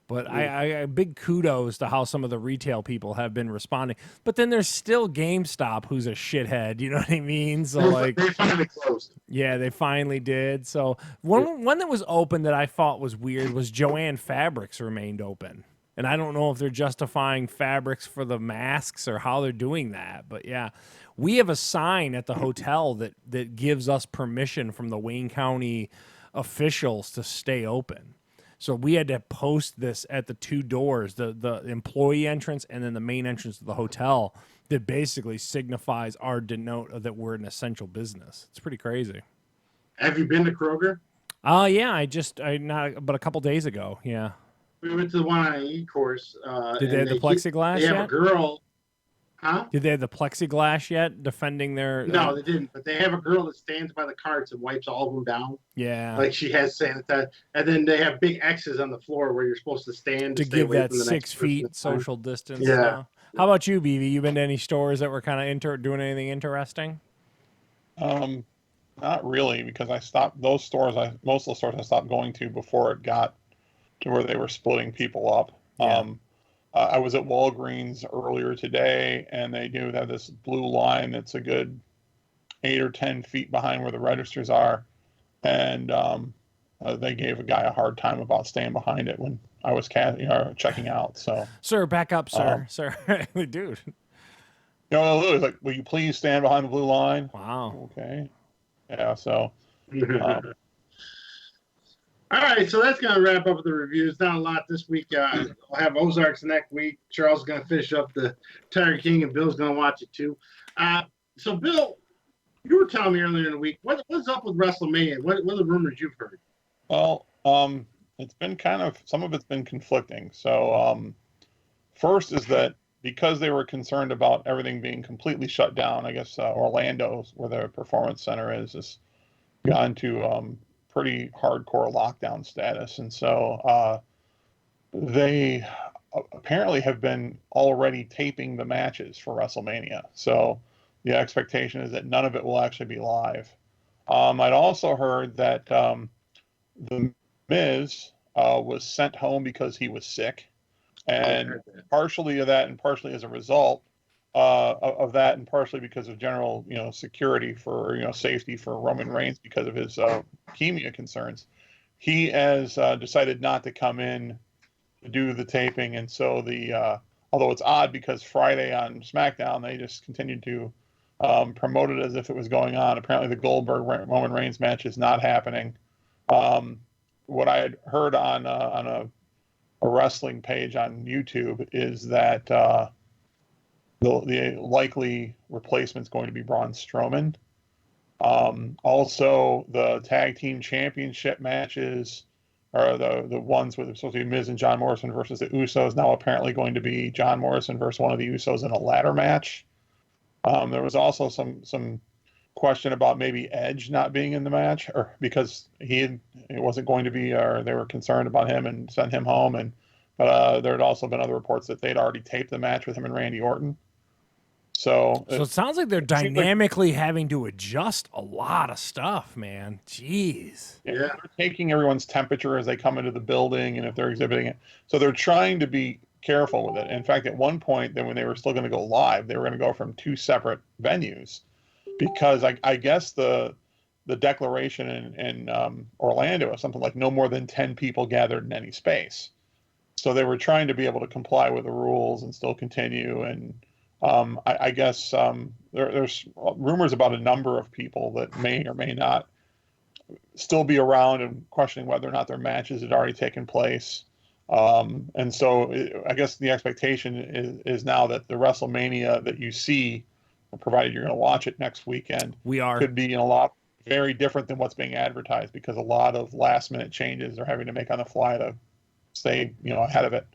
but I big kudos to how some of the retail people have been responding. But then there's still GameStop, who's a shithead. You know what I mean? So like they finally closed. Yeah, they finally did. So one that was open that I thought was weird was Joann Fabrics remained open. And I don't know if they're justifying fabrics for the masks or how they're doing that. But yeah, we have a sign at the hotel that gives us permission from the Wayne County officials to stay open. So we had to post this at the two doors, the employee entrance and then the main entrance of the hotel, that basically signifies our denote that we're an essential business. It's pretty crazy. Have you been to Kroger? Yeah, but a couple days ago. Yeah. We went to the one on E-Course. Did they have the plexiglass They have yet? a girl. Huh? Did they have the plexiglass yet defending their... No, they didn't. But they have a girl that stands by the carts and wipes all of them down. Yeah. Like she has sanitized. And then they have big X's on the floor where you're supposed to stand to stay give away that from the 6 next feet social distance. Yeah. How about you, BB? You been to any stores that were kind of doing anything interesting? Not really, because I stopped those stores. Most of the stores I stopped going to before it got to where they were splitting people up. Yeah. I was at Walgreens earlier today, and they do have this blue line that's a good 8 or 10 feet behind where the registers are, and they gave a guy a hard time about staying behind it when I was checking out. So, sir, back up, sir, sir, dude. It's like, will you please stand behind the blue line? Wow. Okay. Yeah. So. All right, so that's going to wrap up the reviews. Not a lot this week. We'll have Ozarks next week. Charles is going to finish up the Tiger King, and Bill's going to watch it too. So, Bill, you were telling me earlier in the week, what's up with WrestleMania? What are the rumors you've heard? Well, it's been some of it's been conflicting. So, first is that because they were concerned about everything being completely shut down, I guess Orlando's, where the performance center is gone to pretty hardcore lockdown status. And so they apparently have been already taping the matches for WrestleMania. So the expectation is that none of it will actually be live. I'd also heard that The Miz was sent home because he was sick. And partially of that and partially as a result of that, and partially because of general, security for, safety for Roman Reigns because of his leukemia concerns, he has decided not to come in to do the taping. And so although it's odd because Friday on SmackDown, they just continued to promote it as if it was going on. Apparently the Goldberg Roman Reigns match is not happening. What I had heard on a wrestling page on YouTube is that the likely replacement is going to be Braun Strowman. Also, the tag team championship matches are the ones with supposed to be Miz and John Morrison versus the Usos. Now apparently going to be John Morrison versus one of the Usos in a ladder match. There was also some question about maybe Edge not being in the match, or because it wasn't going to be, or they were concerned about him and sent him home. But there had also been other reports that they'd already taped the match with him and Randy Orton. So it sounds like they're dynamically having to adjust a lot of stuff, man. Jeez. Yeah. They're taking everyone's temperature as they come into the building and if they're exhibiting it. So they're trying to be careful with it. In fact, at one point, then when they were still going to go live, they were going to go from 2 separate venues because I guess the declaration in Orlando is something like no more than 10 people gathered in any space. So they were trying to be able to comply with the rules and still continue. And I guess there's rumors about a number of people that may or may not still be around and questioning whether or not their matches had already taken place. And so I guess the expectation is now that the WrestleMania that you see provided you're going to watch it next weekend, We are. could be a lot very different than what's being advertised, because a lot of last minute changes they're having to make on the fly to stay, ahead of it.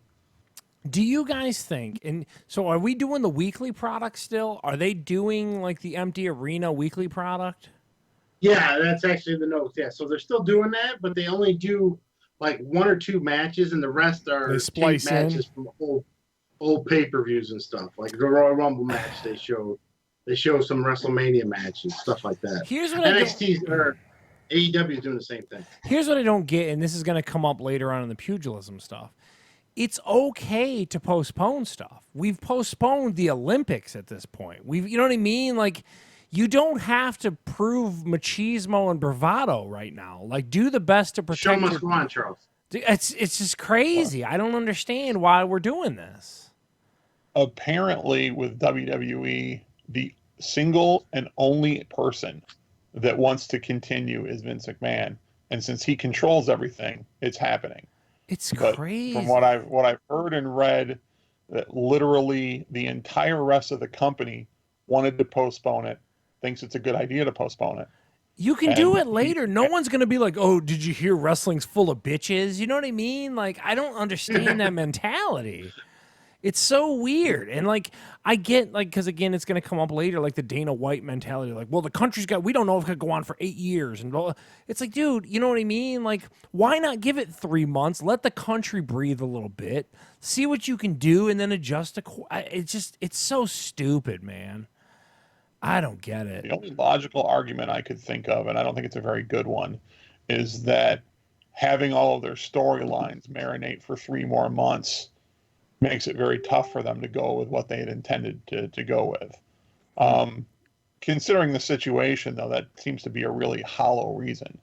Do you guys think, and so are we doing the weekly product still? Are they doing like the empty arena weekly product? Yeah, that's actually the notes. Yeah, so they're still doing that, but they only do like 1 or 2 matches, and the rest are They splice taped matches from old pay-per-views and stuff. Like the Royal Rumble match, they show some WrestleMania match and stuff like that. Here's what NXT or AEW is doing the same thing. Here's what I don't get, and this is going to come up later on in the pugilism stuff. It's okay to postpone stuff. We've postponed the Olympics at this point. You know what I mean? Like, you don't have to prove machismo and bravado right now. Like, do the best to protect. Show must go on, Charles. It's just crazy. I don't understand why we're doing this. Apparently, with WWE, the single and only person that wants to continue is Vince McMahon, and since he controls everything, it's happening. It's But crazy. from what I've heard and read, that literally the entire rest of the company wanted to postpone it, thinks it's a good idea to postpone it. You can do it later. No one's going to be like, oh, did you hear wrestling's full of bitches? You know what I mean? Like, I don't understand that mentality. It's so weird. And, like, I get, like, because, again, it's going to come up later, like the Dana White mentality. Like, well, the country's we don't know if it could go on for 8 years. And blah. It's like, dude, you know what I mean? Like, why not give it 3 months? Let the country breathe a little bit. See what you can do and then adjust. It's so stupid, man. I don't get it. The only logical argument I could think of, and I don't think it's a very good one, is that having all of their storylines marinate for 3 more months makes it very tough for them to go with what they had intended to go with. Considering the situation, though, that seems to be a really hollow reason.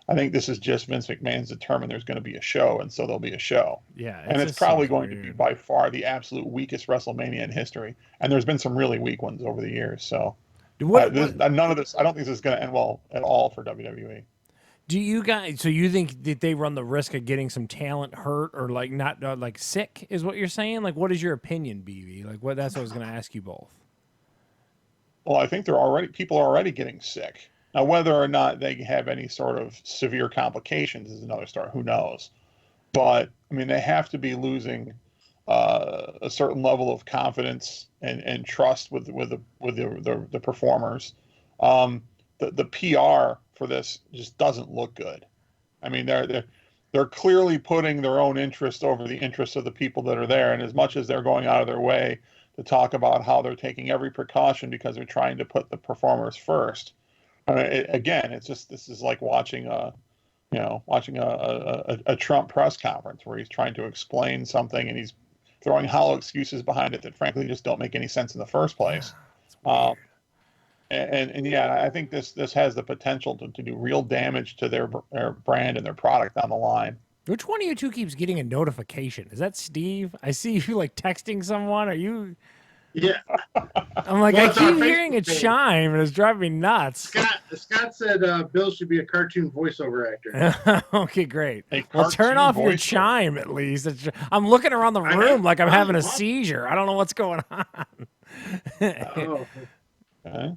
I think this is just Vince McMahon's determined there's going to be a show, and so there'll be a show. Yeah, and it's probably going to be by far the absolute weakest WrestleMania in history. And there's been some really weak ones over the years. So none of this, I don't think this is going to end well at all for WWE. Do you guys? So you think that they run the risk of getting some talent hurt or like not like sick? Is what you're saying? Like, what is your opinion, BB? Like, what? That's what I was going to ask you both. Well, I think people are already getting sick. Now, whether or not they have any sort of severe complications is another story. Who knows? But I mean, they have to be losing a certain level of confidence and trust with the performers. The PR for this just doesn't look good. I mean, they're clearly putting their own interest over the interests of the people that are there, and as much as they're going out of their way to talk about how they're taking every precaution because they're trying to put the performers first. I mean, this is like watching a Trump press conference where he's trying to explain something and he's throwing hollow excuses behind it that frankly just don't make any sense in the first place. And yeah, I think this has the potential to do real damage to their brand and their product down the line. Which one of you two keeps getting a notification? Is that Steve? I see you like texting someone. Are you? Yeah. I'm like, I keep hearing it chime, and it's driving me nuts. Scott said Bill should be a cartoon voiceover actor. Okay, great. Well, turn off your chime at least. I'm looking around the room like I'm having a seizure. I don't know what's going on. Oh. Okay.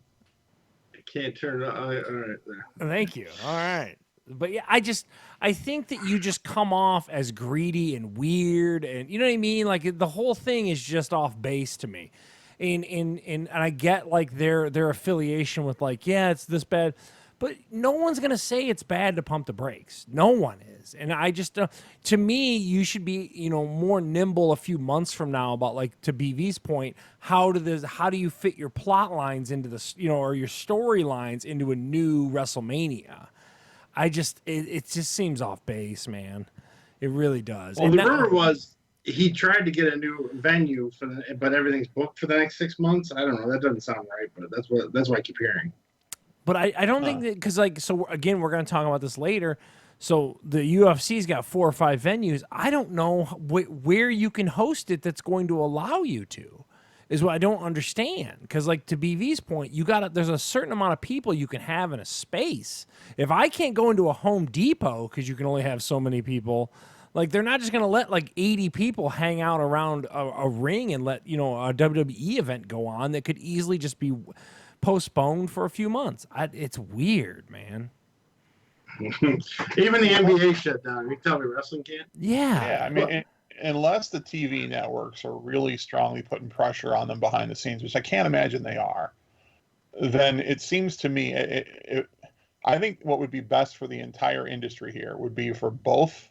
I can't turn it on. All right. Thank you. All right. But yeah, I think that you just come off as greedy and weird, and you know what I mean? Like the whole thing is just off base to me. And I get like their affiliation with like, yeah, it's this bad, but no one's gonna say it's bad to pump the brakes. No one is. And I just to me, you should be, more nimble a few months from now about, like, to BV's point, how do you fit your plot lines into this, or your storylines into a new WrestleMania? It just seems off base, man. It really does. Well, the rumor was he tried to get a new venue but everything's booked for the next 6 months. I don't know. That doesn't sound right, but that's what I keep hearing. But I don't think that, because so again, we're going to talk about this later. So the UFC's got 4 or 5 venues. I don't know where you can host it that's going to allow you to. Is what I don't understand. Because, like, to BV's point, there's a certain amount of people you can have in a space. If I can't go into a Home Depot because you can only have so many people, Like they're not just gonna let like 80 people hang out around a ring and let a WWE event go on that could easily just be postponed for a few months. It's weird, man. Even the NBA shut down. You tell me wrestling can't? Yeah. I mean, unless the TV networks are really strongly putting pressure on them behind the scenes, which I can't imagine they are, then it seems to me, I think what would be best for the entire industry here would be for both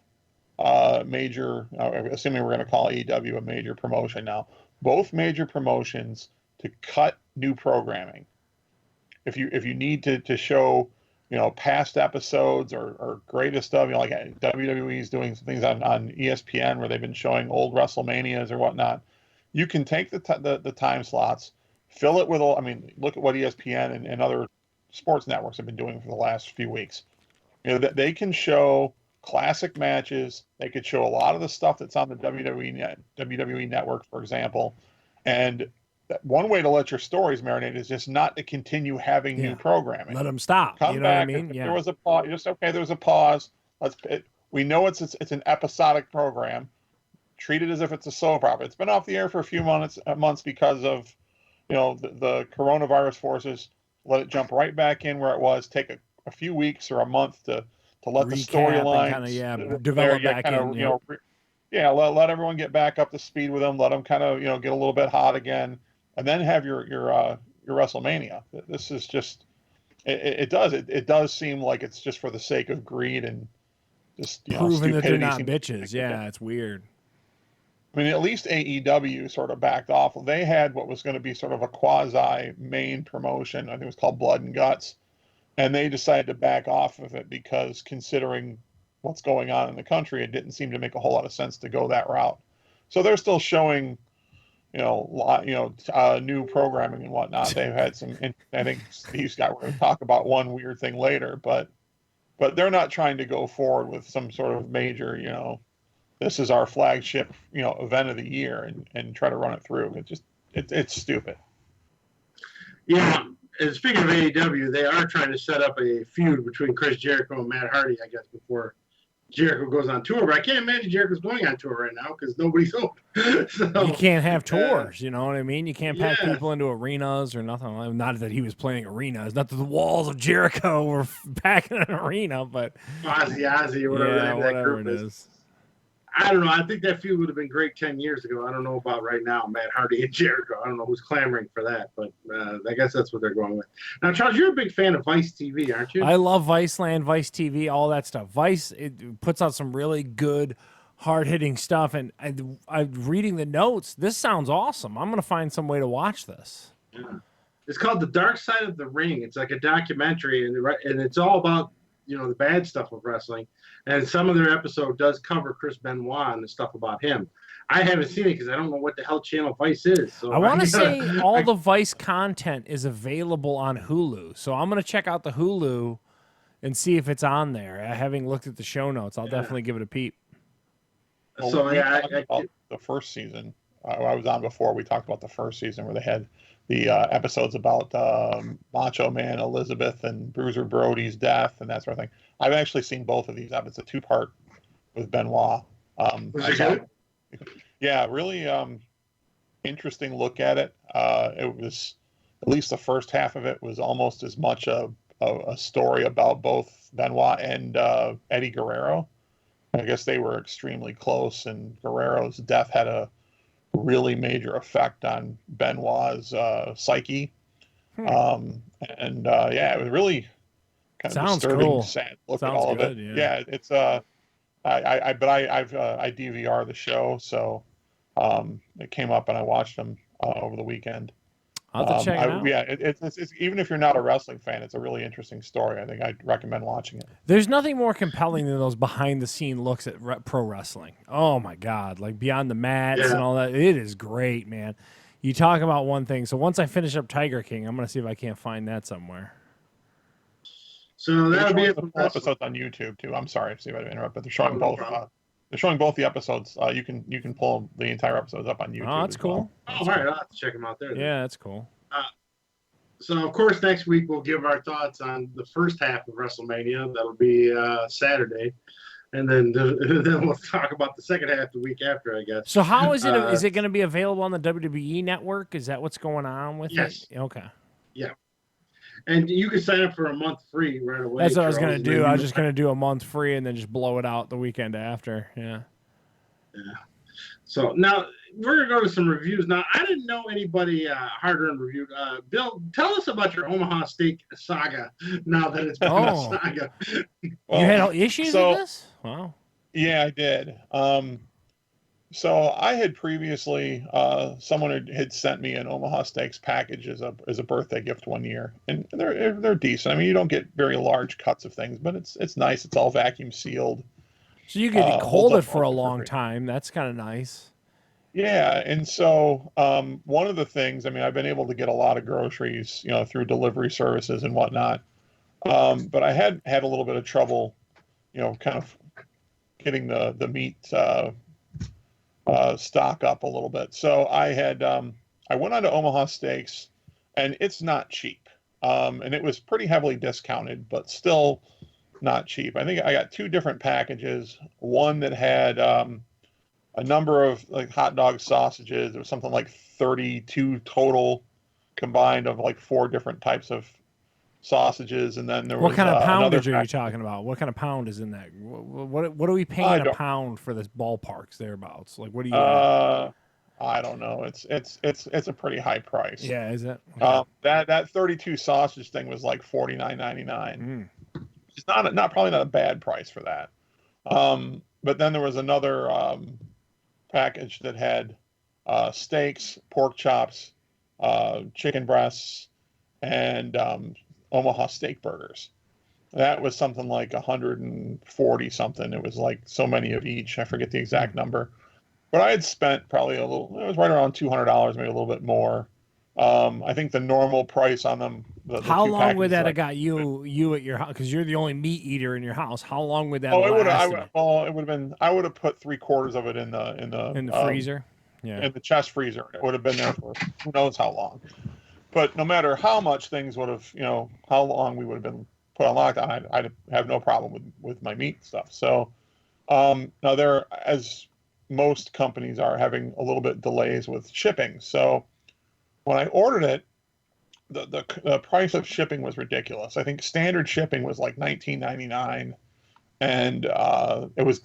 major, assuming we're going to call AEW a major promotion now, both major promotions to cut new programming. If you need to show, past episodes or greatest stuff, like WWE is doing some things on ESPN where they've been showing old WrestleManias or whatnot, you can take the time slots, fill it with all. I mean, look at what ESPN and other sports networks have been doing for the last few weeks. They can show classic matches. They could show a lot of the stuff that's on the WWE network, for example. And one way to let your stories marinate is just not to continue having new programming. Let them stop. Come you know back. what I mean? If there was a pause, there was a pause. We know it's an episodic program. Treat it as if it's a soap opera. It's been off the air for a few months because of the coronavirus forces. Let it jump right back in where it was. Take a few weeks or a month to let the storyline develop back in. Let everyone get back up to speed with them. Let them kind of get a little bit hot again, and then have your WrestleMania. This is just it does seem like it's just for the sake of greed and just proving that they're not bitches. Yeah, it's weird. I mean, at least AEW sort of backed off. They had what was going to be sort of a quasi main promotion. I think it was called Blood and Guts. And they decided to back off of it because, considering what's going on in the country, it didn't seem to make a whole lot of sense to go that route. So they're still showing, new programming and whatnot. They've had some. I think Steve's we're going to talk about one weird thing later, but they're not trying to go forward with some sort of major, this is our flagship, event of the year, and try to run it through. It's stupid. Yeah. And speaking of AEW, they are trying to set up a feud between Chris Jericho and Matt Hardy, I guess, before Jericho goes on tour. But I can't imagine Jericho's going on tour right now because nobody's open. So, you can't have tours, you know what I mean? You can't pack people into arenas or nothing. Not that he was playing arenas, not that the walls of Jericho were packing an arena, but Ozzy or whatever that group it is. I don't know. I think that feud would have been great 10 years ago. I don't know about right now, Matt Hardy and Jericho. I don't know who's clamoring for that, but I guess that's what they're going with. Now, Charles, you're a big fan of Vice TV, aren't you? I love Viceland, Vice TV, all that stuff. Vice, it puts out some really good, hard-hitting stuff, and I'm reading the notes. This sounds awesome. I'm going to find some way to watch this. Yeah. It's called The Dark Side of the Ring. It's like a documentary, and it's all about the bad stuff of wrestling. And some of their episode does cover Chris Benoit and the stuff about him. I haven't seen it because I don't know what the hell channel Vice is. So I want to say all the Vice content is available on Hulu. So I'm going to check out the Hulu and see if it's on there. Having looked at the show notes, I'll definitely give it a peep. So the first season, I was on before. We talked about the first season where they had the episodes about Macho Man Elizabeth and Bruiser Brody's death and that sort of thing. I've actually seen both of these. It's a 2-part with Benoit. Yeah, really interesting look at it. It was, at least the first half of it was almost as much a story about both Benoit and Eddie Guerrero. I guess they were extremely close, and Guerrero's death had a really major effect on Benoit's psyche. It was really kind of disturbing, sad look at all of it. Yeah, it's I DVR the show, so it came up and I watched them over the weekend. I'll have to check it out. Yeah, it's even if you're not a wrestling fan, it's a really interesting story. I think I'd recommend watching it. There's nothing more compelling than those behind-the-scene looks at pro wrestling. Oh, my God. Like, beyond the mats and all that. It is great, man. You talk about one thing. So once I finish up Tiger King, I'm going to see if I can't find that somewhere. So that'll be episodes on YouTube, too. I'm sorry, Steve, I interrupt, but they're showing both. They're showing both the episodes. You can pull the entire episodes up on YouTube. Oh, that's cool. All right, I'll have to check them out there. Yeah, that's cool. So, of course, next week we'll give our thoughts on the first half of WrestleMania. That'll be Saturday. and then then we'll talk about the second half the week after, I guess. So how is it? Is it going to be available on the WWE network? Is that what's going on with Yes. it? Okay. Yeah. And you can sign up for a month free right away. That's what I was Charles, going to do. I was just going to do a month free and then just blow it out the weekend after. Yeah. Yeah. So now we're gonna go to some reviews. Now I didn't know anybody hard-earned reviewed. Bill, tell us about your Omaha Steak saga. Now that it's been a saga. Well, you had issues with this? Wow. Yeah, I did. So I had previously, someone had sent me an Omaha Steaks package as a birthday gift one year, and they're decent. I mean, you don't get very large cuts of things, but it's nice. It's all vacuum sealed. So you could hold it for a long time. That's kind of nice. Yeah, and so one of the things, I mean, I've been able to get a lot of groceries, through delivery services and whatnot, but I had a little bit of trouble, kind of getting the meat stock up a little bit. So I went on to Omaha Steaks, and it's not cheap, and it was pretty heavily discounted, but still not cheap. I think I got two different packages. One that had a number of like hot dog sausages. There was something like 32 total combined of like 4 different types of sausages, and then there was what kind of poundage are you package. talking about? What kind of pound is in that? What are we paying a pound for this ballparks thereabouts? Like what do you? I don't know. It's a pretty high price. Yeah, is it? Okay. That 32 sausage thing was like $49.99. It's probably not a bad price for that. But then there was another package that had steaks, pork chops, chicken breasts, and Omaha steak burgers. That was something like 140 something. It was like so many of each. I forget the exact number. But I had spent probably it was right around $200, maybe a little bit more. I think the normal price on them. How long would that have got you at your house? Because you're the only meat eater in your house. How long would that? Oh, it would have been. I would have put 3/4 of it in the freezer. Yeah, in the chest freezer. It would have been there for who knows how long. But no matter how much things would have, how long we would have been put on lockdown, I'd have no problem with my meat stuff. So now there, as most companies are, having a little bit delays with shipping. So when I ordered it, the price of shipping was ridiculous. I think standard shipping was like $19.99, and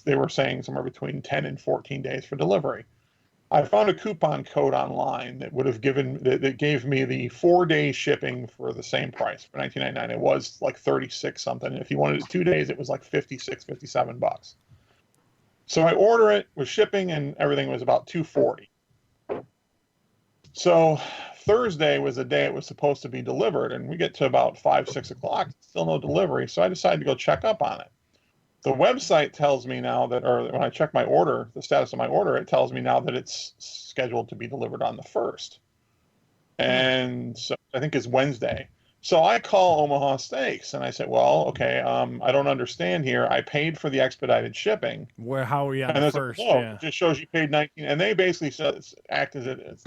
they were saying somewhere between 10 and 14 days for delivery. I found a coupon code online that gave me the 4-day shipping for the same price for $19.99. It was like 36 something. If you wanted it 2 days, it was like $57. So I order it with shipping, and everything was about $240. So Thursday was the day it was supposed to be delivered, and we get to about 5-6 o'clock, still no delivery. So I decided to go check up on it. The website tells me now or when I check my order, the status of my order, it tells me now that it's scheduled to be delivered on the 1st. And so I think it's Wednesday. So I call Omaha Steaks and I said, well, okay, I don't understand here. I paid for the expedited shipping. How are you on the 1st? It just shows you paid 19, and they basically act as it is.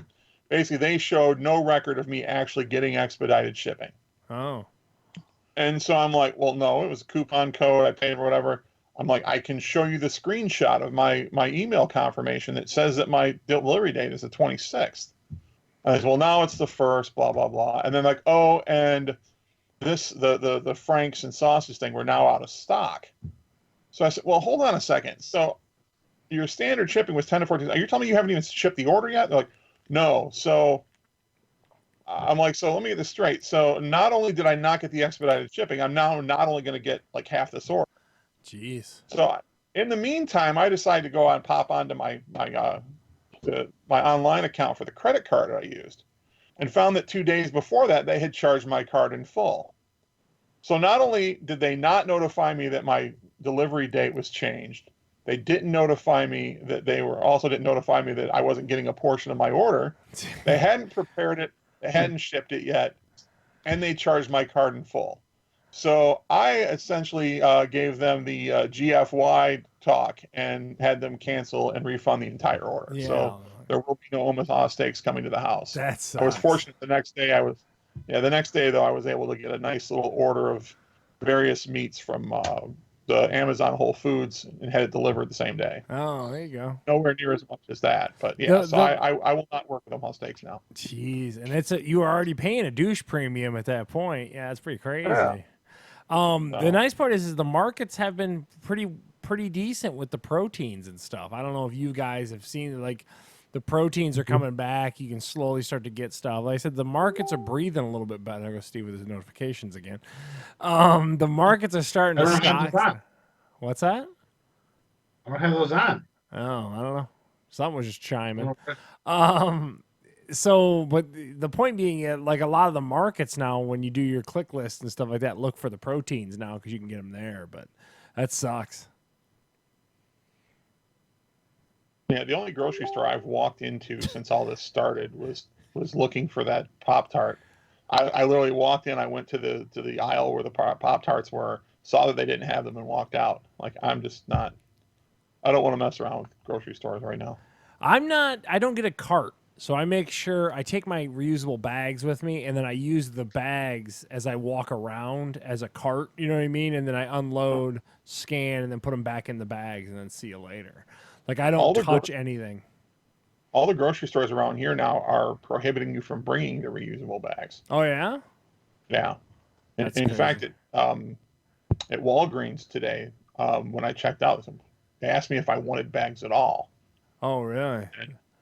Basically, they showed no record of me actually getting expedited shipping. Oh. And so I'm like, well, no, it was a coupon code. I paid or whatever. I'm like, I can show you the screenshot of my email confirmation that says that my delivery date is the 26th. And I said, well, now it's the 1st, blah, blah, blah. And then like, oh, and the Franks and sausage thing, we're now out of stock. So I said, well, hold on a second. So your standard shipping was 10 to 14. Are you telling me you haven't even shipped the order yet? They're like, no. So I'm like, so let me get this straight. So not only did I not get the expedited shipping, I'm now not only going to get like half this order. Jeez. So in the meantime, I decided to go on pop onto my online account for the credit card I used, and found that 2 days before that they had charged my card in full. So not only did they not notify me that my delivery date was changed, they didn't notify me that didn't notify me that I wasn't getting a portion of my order. They hadn't prepared it, they hadn't shipped it yet, and they charged my card in full. So I essentially gave them the GFY talk and had them cancel and refund the entire order. Yeah. So there will be no Omaha Steaks coming to the house. That sucks. I was fortunate the next day though I was able to get a nice little order of various meats from the Amazon Whole Foods and had it delivered the same day. Oh, there you go. Nowhere near as much as that, but yeah. I will not work with Omaha Steaks now. Jeez, and you were already paying a douche premium at that point. Yeah, it's pretty crazy. Yeah. The nice part is the markets have been pretty decent with the proteins and stuff. I don't know if you guys have seen like the proteins are coming back. You can slowly start to get stuff. Like I said, the markets are breathing a little bit better. There goes Steve with his notifications again. The markets are starting to stock. What's that? I don't have those on. Oh, I don't know. Something was just chiming. Okay. So, but the point being, like a lot of the markets now, when you do your click list and stuff like that, look for the proteins now because you can get them there. But that sucks. Yeah, the only grocery store I've walked into since all this started was looking for that Pop-Tart. I literally walked in. I went to the aisle where the Pop-Tarts were, saw that they didn't have them, and walked out. Like I'm just not. I don't want to mess around with grocery stores right now. I don't get a cart. So I make sure I take my reusable bags with me, and then I use the bags as I walk around as a cart. You know what I mean? And then I unload, scan, and then put them back in the bags, and then see you later. Like I don't touch anything. All the grocery stores around here now are prohibiting you from bringing the reusable bags. Oh yeah? Yeah. In fact, at Walgreens today, when I checked out, they asked me if I wanted bags at all. Oh really?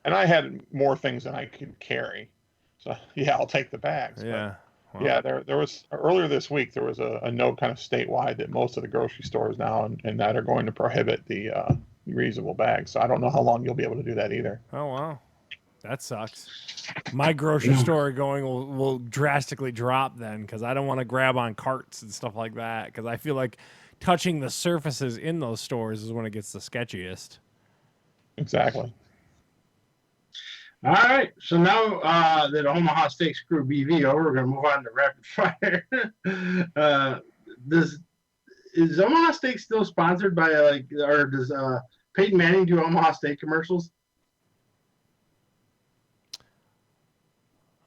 And I had more things than I could carry. So yeah, I'll take the bags. Yeah. Wow. Yeah, there was earlier this week there was a note kind of statewide that most of the grocery stores now and that are going to prohibit the reusable bags. So I don't know how long you'll be able to do that either. Oh wow. That sucks. My grocery store going will drastically drop then because I don't want to grab on carts and stuff like that because I feel like touching the surfaces in those stores is when it gets the sketchiest. Exactly. All right, so now that Omaha Steaks screw BV over, we're going to move on to rapid fire. Is Omaha Steaks still sponsored by or does Peyton Manning do Omaha Steak commercials?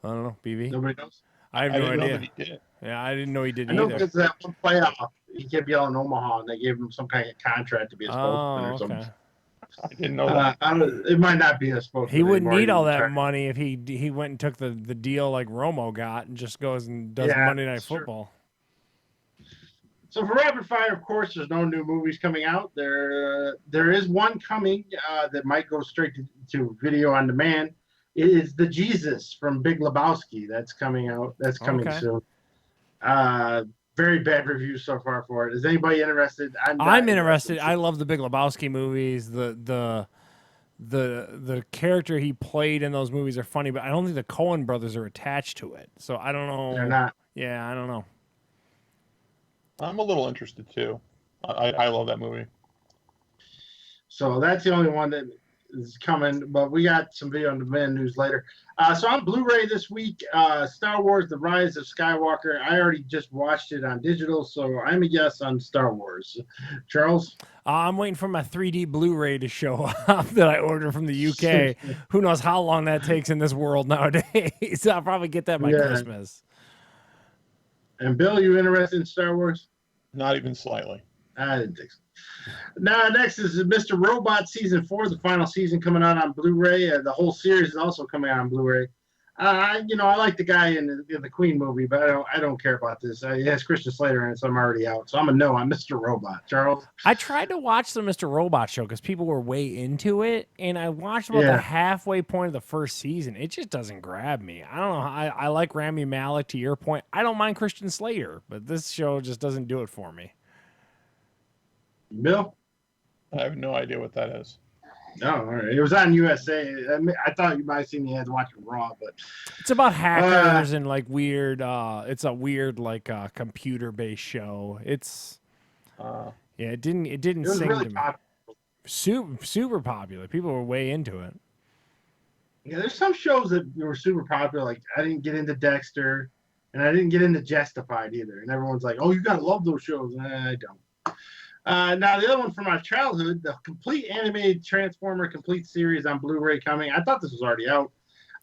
I don't know, BV. Nobody knows. I have no idea. Yeah, I didn't know he did either. I know because that one playoff, he kept yelling Omaha, and they gave him some kind of contract to be a spokesman or something. I didn't know that. It might not be a spokesman. He wouldn't need all that money if he went and took the deal like Romo got and just goes and does Monday Night Football. So for rapid fire, of course, there's no new movies coming out. There is one coming that might go straight to video on demand. It is The Jesus from Big Lebowski. That's coming out. That's coming soon. Very bad reviews so far for it. Is anybody interested? I'm interested. I love the Big Lebowski movies. The character he played in those movies are funny, but I don't think the Coen brothers are attached to it. So I don't know. They're not. Yeah, I don't know. I'm a little interested too. I love that movie. So that's the only one that is coming, but we got some video on demand news later. So on Blu-ray this week, Star Wars: The Rise of Skywalker. I already just watched it on digital, so I'm a yes on Star Wars. Charles? I'm waiting for my 3D Blu-ray to show up that I ordered from the UK. Who knows how long that takes in this world nowadays? I'll probably get that by Christmas. And Bill, you interested in Star Wars? Not even slightly. I didn't think so. Now, next is Mr. Robot Season 4, the final season coming out on Blu-ray. The whole series is also coming out on Blu-ray. I like the guy in the Queen movie, but I don't care about this. It has Christian Slater in it, so I'm already out. So I'm a no on Mr. Robot. Charles? I tried to watch the Mr. Robot show because people were way into it, and I watched about the halfway point of the first season. It just doesn't grab me. I don't know. I like Rami Malek, to your point. I don't mind Christian Slater, but this show just doesn't do it for me. Bill? I have no idea what that is. No, all right. It was on USA. I thought you might have seen the ads watching Raw, but it's about hackers and like weird. It's a weird like computer-based show. It's it didn't sing really to me. Popular. Super popular. People were way into it. Yeah, there's some shows that were super popular. Like I didn't get into Dexter, and I didn't get into Justified either. And everyone's like, "Oh, you gotta love those shows." I don't. Now, the other one from my childhood, the complete animated Transformer complete series on Blu-ray coming. I thought this was already out.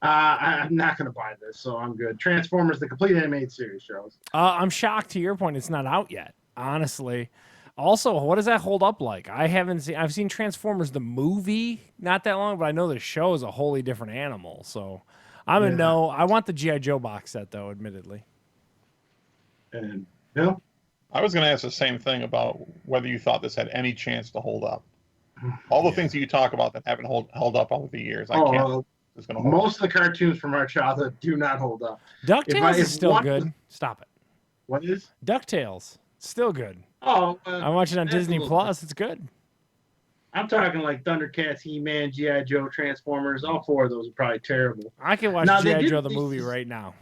I'm not going to buy this, so I'm good. Transformers, the complete animated series, Charles. I'm shocked to your point it's not out yet, honestly. Also, what does that hold up like? I've seen Transformers the movie not that long, but I know the show is a wholly different animal. So I'm a no. I want the G.I. Joe box set though, admittedly. And Bill? I was going to ask the same thing about whether you thought this had any chance to hold up. All the things that you talk about that haven't held up over the years, I can't. It's going to hold most of the cartoons from our childhood do not hold up. DuckTales is still good. Stop it. What is? DuckTales. Still good. Oh, I'm watching on Disney Plus. It's good. I'm talking like Thundercats, He-Man, G.I. Joe, Transformers. All 4 of those are probably terrible. I can watch G.I. Joe the movie right now.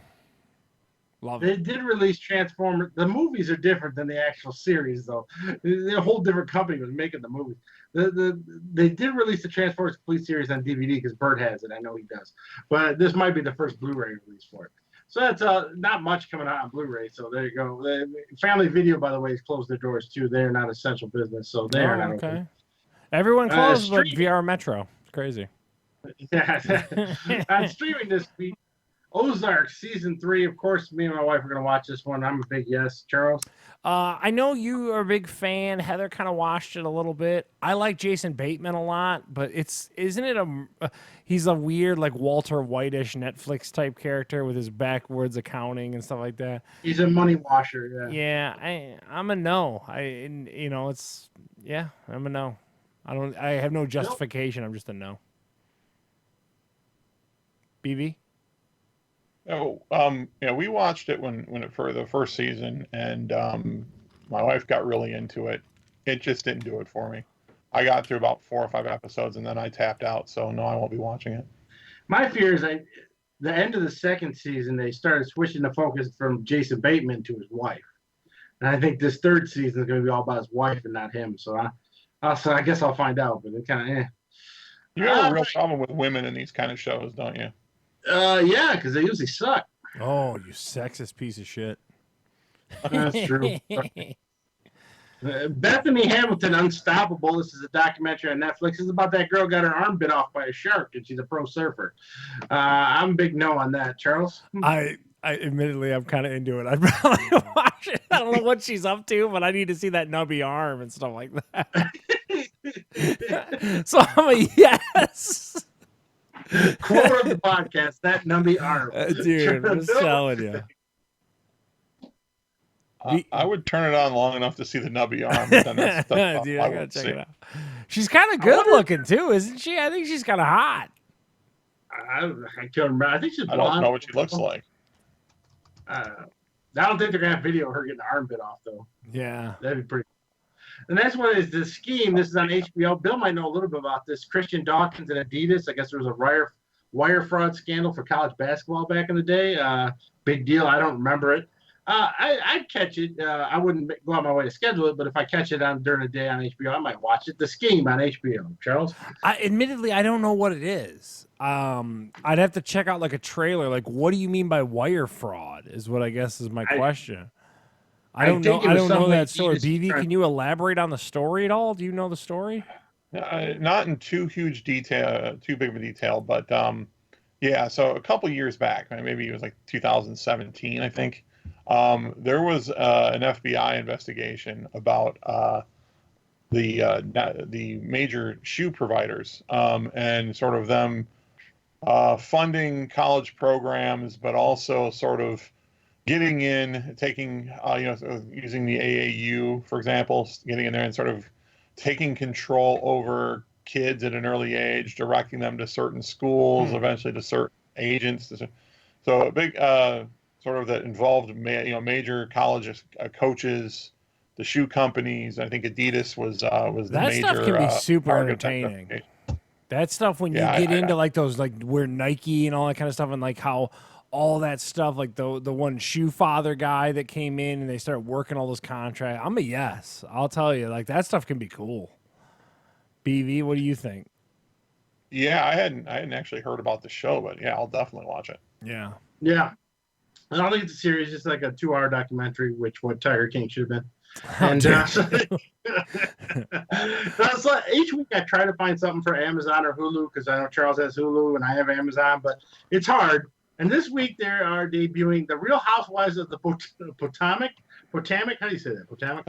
Love it. They did release Transformers. The movies are different than the actual series, though. They're a whole different company was making the movies. They did release the Transformers Complete series on DVD because Bert has it. I know he does. But this might be the first Blu-ray release for it. So that's not much coming out on Blu-ray. So there you go. Family Video, by the way, has closed their doors too. They're not essential business, so they are not open. Everyone closed but VR Metro. It's crazy. Yeah. On streaming this week, Ozark season 3. Of course, me and my wife are going to watch this one. I'm a big yes. Charles? I know you are a big fan. Heather kind of watched it a little bit. I like Jason Bateman a lot, but isn't it he's a weird like Walter White-ish Netflix type character with his backwards accounting and stuff like that. He's a money washer. Yeah. I'm a no. I'm a no. I have no justification. I'm just a no. BB? We watched it when for the first season, and my wife got really into it. It just didn't do it for me. I got through about 4 or 5 episodes, and then I tapped out. So no, I won't be watching it. My fear is the end of the second season, they started switching the focus from Jason Bateman to his wife, and I think this third season is going to be all about his wife and not him. So I guess I'll find out. But it kind of You have a real problem with women in these kind of shows, don't you? Yeah, because they usually suck. Oh, you sexist piece of shit. That's true. Bethany Hamilton, Unstoppable. This is a documentary on Netflix. It's about that girl got her arm bit off by a shark, and she's a pro surfer. I'm a big no on that. Charles? I admittedly, I'm kind of into it. I'd probably watch it. I don't know what she's up to, but I need to see that nubby arm and stuff like that. So I'm a yes. Quote of the podcast, that nubby arm. Dude, I'm just telling you. I would turn it on long enough to see the nubby arm. But then that's dude, I gotta check it out. She's kind of good looking too, isn't she? I think she's kind of hot. I can't remember. I think she's blonde. I don't know what she looks like. I don't think they're gonna have video of her getting the arm bit off though. Yeah, that'd be pretty. And that's what is the scheme. This is on HBO. Bill might know a little bit about this. Christian Dawkins and Adidas. I guess there was a wire fraud scandal for college basketball back in the day. Big deal. I don't remember it. I'd catch it. I wouldn't go out my way to schedule it, but if I catch it during the day on HBO, I might watch it. The Scheme on HBO. Charles? Admittedly, I don't know what it is. I'd have to check out like a trailer. Like, what do you mean by wire fraud? Is what I guess is my question. I don't know that story. BV, can you elaborate on the story at all? Do you know the story? Not in too big of a detail, but yeah. So a couple years back, maybe it was like 2017, I think. There was an FBI investigation about the major shoe providers and sort of them funding college programs, but also sort of getting in, taking, using the AAU, for example, getting in there and sort of taking control over kids at an early age, directing them to certain schools, eventually to certain agents. So a big sort of that involved, major college coaches, the shoe companies. I think Adidas was the that major. Stuff can be super entertaining. That stuff when you get into like those like where Nike and all that kind of stuff and like how all that stuff, like the one shoe father guy that came in and they started working all those contracts. I'm a yes. I'll tell you, like that stuff can be cool. BV, what do you think? Yeah, I hadn't actually heard about the show, but yeah, I'll definitely watch it. Yeah. Yeah. I don't think it's a series, just like a 2-hour documentary, which what Tiger King should have been. And so each week I try to find something for Amazon or Hulu because I know Charles has Hulu and I have Amazon, but it's hard. And this week they are debuting The Real Housewives of the Potomac. Potomac. How do you say that? Potomac.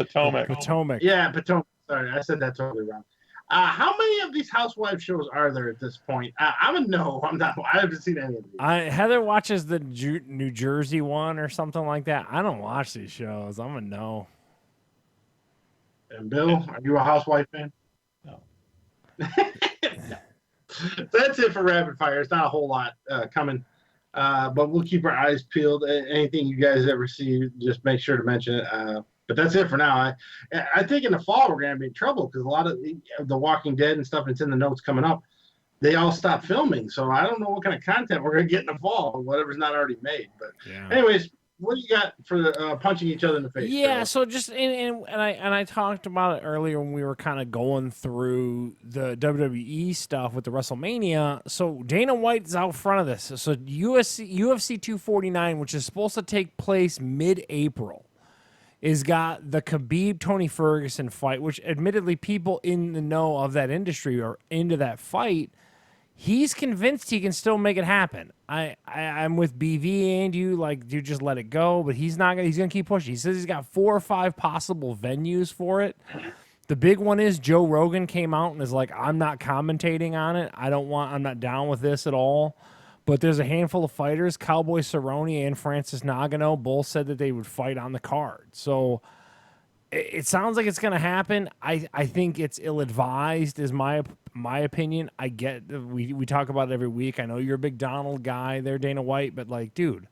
Potomac. Yeah, Potomac. Sorry, I said that totally wrong. How many of these housewife shows are there at this point? I'm a no. I'm not. I haven't seen any of these. Heather watches the New Jersey one or something like that. I don't watch these shows. I'm a no. And Bill, are you a housewife fan? No. That's it for rapid fire. It's not a whole lot coming, but we'll keep our eyes peeled. Anything you guys ever see, just make sure to mention it. But that's it for now. I think in the fall we're going to be in trouble because a lot of the Walking Dead and stuff that's in the notes coming up, they all stop filming. So I don't know what kind of content we're going to get in the fall, whatever's not already made. But anyways, what do you got for punching each other in the face? Yeah, so just and I talked about it earlier when we were kind of going through the WWE stuff with the Wrestlemania. So Dana White's out front of this. So UFC 249, which is supposed to take place mid-April, is got the Khabib Tony Ferguson fight, which admittedly people in the know of that industry are into that fight. He's convinced he can still make it happen. I'm with BV and you, like, dude, just let it go. But he's not gonna. He's gonna keep pushing. He says he's got 4 or 5 possible venues for it. The big one is Joe Rogan came out and is like, I'm not commentating on it. I'm not down with this at all. But there's a handful of fighters, Cowboy Cerrone and Francis Ngannou, both said that they would fight on the card. So it sounds like it's going to happen. I think it's ill-advised is my opinion. I get we talk about it every week. I know you're a big Donald guy there, Dana White, but like, dude,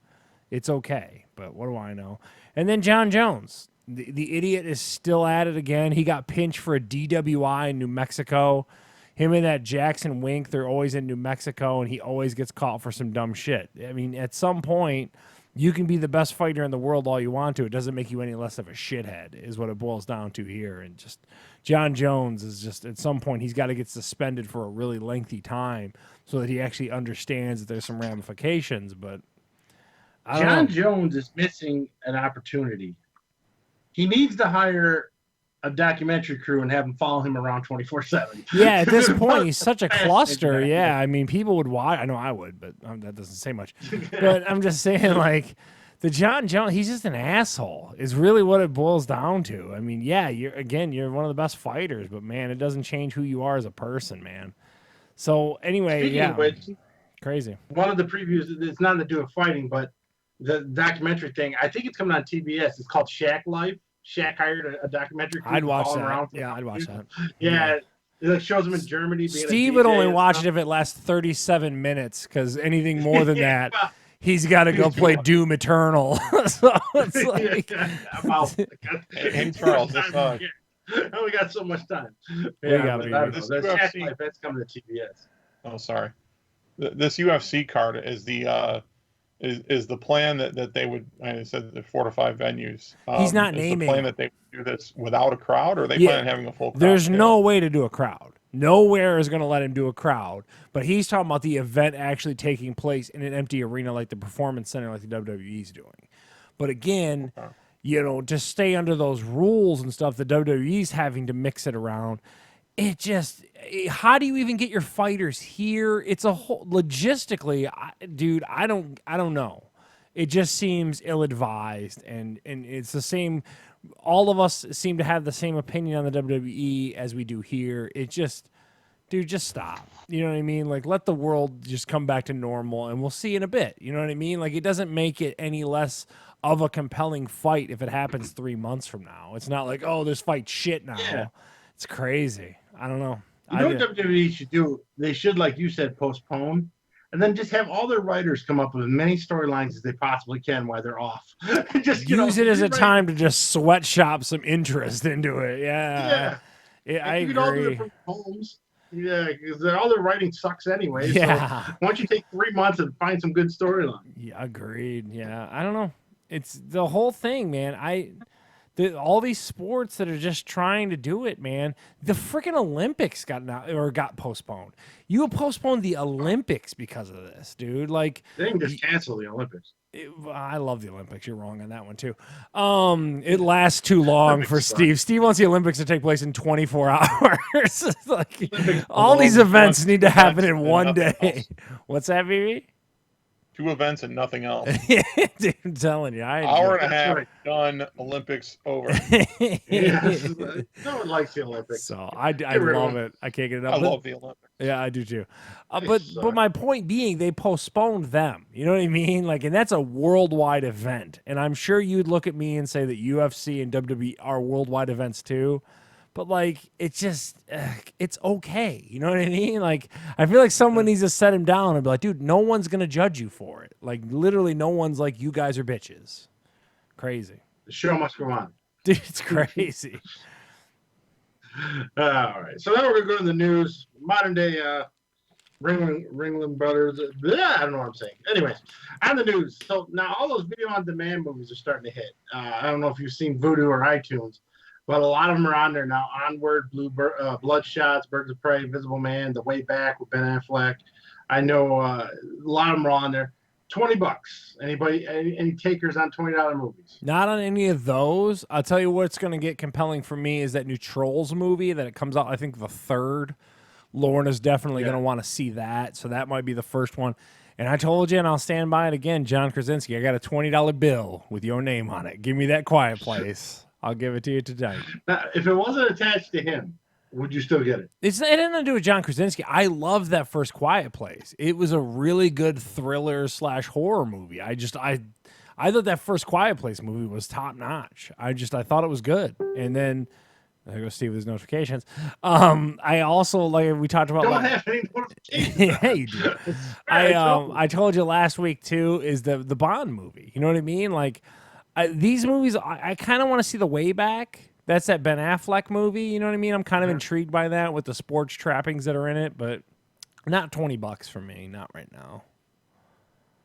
it's okay. But what do I know? And then John Jones, the idiot is still at it again. He got pinched for a DWI in New Mexico. Him and that Jackson Wink, they're always in New Mexico, and he always gets caught for some dumb shit. I mean, at some point, you can be the best fighter in the world all you want to. It doesn't make you any less of a shithead, is what it boils down to here. And just John Jones is just, at some point, he's got to get suspended for a really lengthy time so that he actually understands that there's some ramifications. But John Jones is missing an opportunity. He needs to hire a documentary crew and have them follow him around 24/7. Yeah, at this point, he's such a cluster. Yeah, I mean, people would watch. I know I would, but that doesn't say much. But I'm just saying, like, the John Jones, he's just an asshole is really what it boils down to. I mean, yeah, you're one of the best fighters, but, man, it doesn't change who you are as a person, man. So, anyway, Speaking of which, crazy. One of the previews, it's nothing to do with fighting, but the documentary thing, I think it's coming on TBS. It's called Shaq Life. Shaq hired a documentary crew. I'd watch that. Yeah, I'd watch that. Yeah, it shows him in Germany. Steve would only watch it if it lasts 37 minutes, because anything more than that, he's got to go play Doom Eternal. So it's like, I'm out. Hey, Charles, I only got so much time. Shaq Life, that's coming to TBS. Oh, sorry. This UFC card is the is the plan that they would, I said the 4 to 5 venues. He's not naming. The plan that they would do this without a crowd, or they plan on having a full crowd? There's no way to do a crowd. Nowhere is going to let him do a crowd. But he's talking about the event actually taking place in an empty arena like the Performance Center, like the WWE's doing. But again, to stay under those rules and stuff, the WWE's having to mix it around. It just, how do you even get your fighters here? It's a whole logistically, dude. I don't know. It just seems ill-advised, and it's the same. All of us seem to have the same opinion on the WWE as we do here. It just, dude, just stop. You know what I mean? Like, let the world just come back to normal, and we'll see in a bit. You know what I mean? Like, it doesn't make it any less of a compelling fight if it happens 3 months from now. It's not like, oh, this fight's shit now. Yeah. It's crazy. I don't know. You know what WWE should do? They should, like you said, postpone, and then just have all their writers come up with as many storylines as they possibly can while they're off. Just use it as a time to just sweatshop some interest into it. Yeah. I agree. All do it from homes. Yeah, because all their writing sucks anyway. Yeah. So why don't you take 3 months and find some good storyline? Yeah, agreed. Yeah, I don't know. It's the whole thing, man. All these sports that are just trying to do it, man. The freaking Olympics got postponed. You postponed the Olympics because of this, dude. Like, they can just cancel the Olympics. I love the Olympics. You're wrong on that one too. It lasts too long for Steve. Steve wants the Olympics to take place in 24 hours. Like, all these events need to happen in one day. What's that, BB? 2 events and nothing else. Dude, I'm telling you, I Hour and a That's half, right. done. Olympics over. Yes. No one likes the Olympics. So I Get rid of love them. it. I can't get it I up. love the Olympics. Yeah, I do too. They But suck. my point being, they postponed them. You know what I mean? Like, and that's a worldwide event. And I'm sure you'd look at me and say that UFC and WWE are worldwide events too. But like, it's just, it's okay. You know what I mean? Like, I feel like someone needs to set him down and be like, dude, no one's gonna judge you for it. Like, literally, no one's like, you guys are bitches. Crazy, The show must go on. dude. It's crazy. All right. So now we're gonna go to the news. Modern day Ringling Brothers. I don't know what I'm saying. Anyways, on the news. So now all those video on demand movies are starting to hit. I don't know if you've seen Vudu or iTunes, but a lot of them are on there now. Onward, Bloodshots, Birds of Prey, Invisible Man, The Way Back with Ben Affleck. I know a lot of them are on there. $20. Anybody? Any takers on $20 movies? Not on any of those. I'll tell you what's going to get compelling for me is that new Trolls movie that it comes out, I think, the 3rd. Lorna's definitely going to want to see that, so that might be the first one. And I told you, and I'll stand by it again, John Krasinski, I got a $20 bill with your name on it. Give me that Quiet Place. I'll give it to you tonight. Now, if it wasn't attached to him, would you still get it? It had nothing to do with John Krasinski. I loved that first Quiet Place. It was a really good thriller / horror movie. I thought that first Quiet Place movie was top notch. I thought it was good. And then there goes Steve with his notifications. I also, like we talked about, Don't have any notifications. yeah, you do. I told you last week too is the Bond movie. You know what I mean? Like these movies, I kind of want to see The Way Back. That's that Ben Affleck movie. You know what I mean? I'm kind of intrigued by that with the sports trappings that are in it, but not $20 for me. Not right now.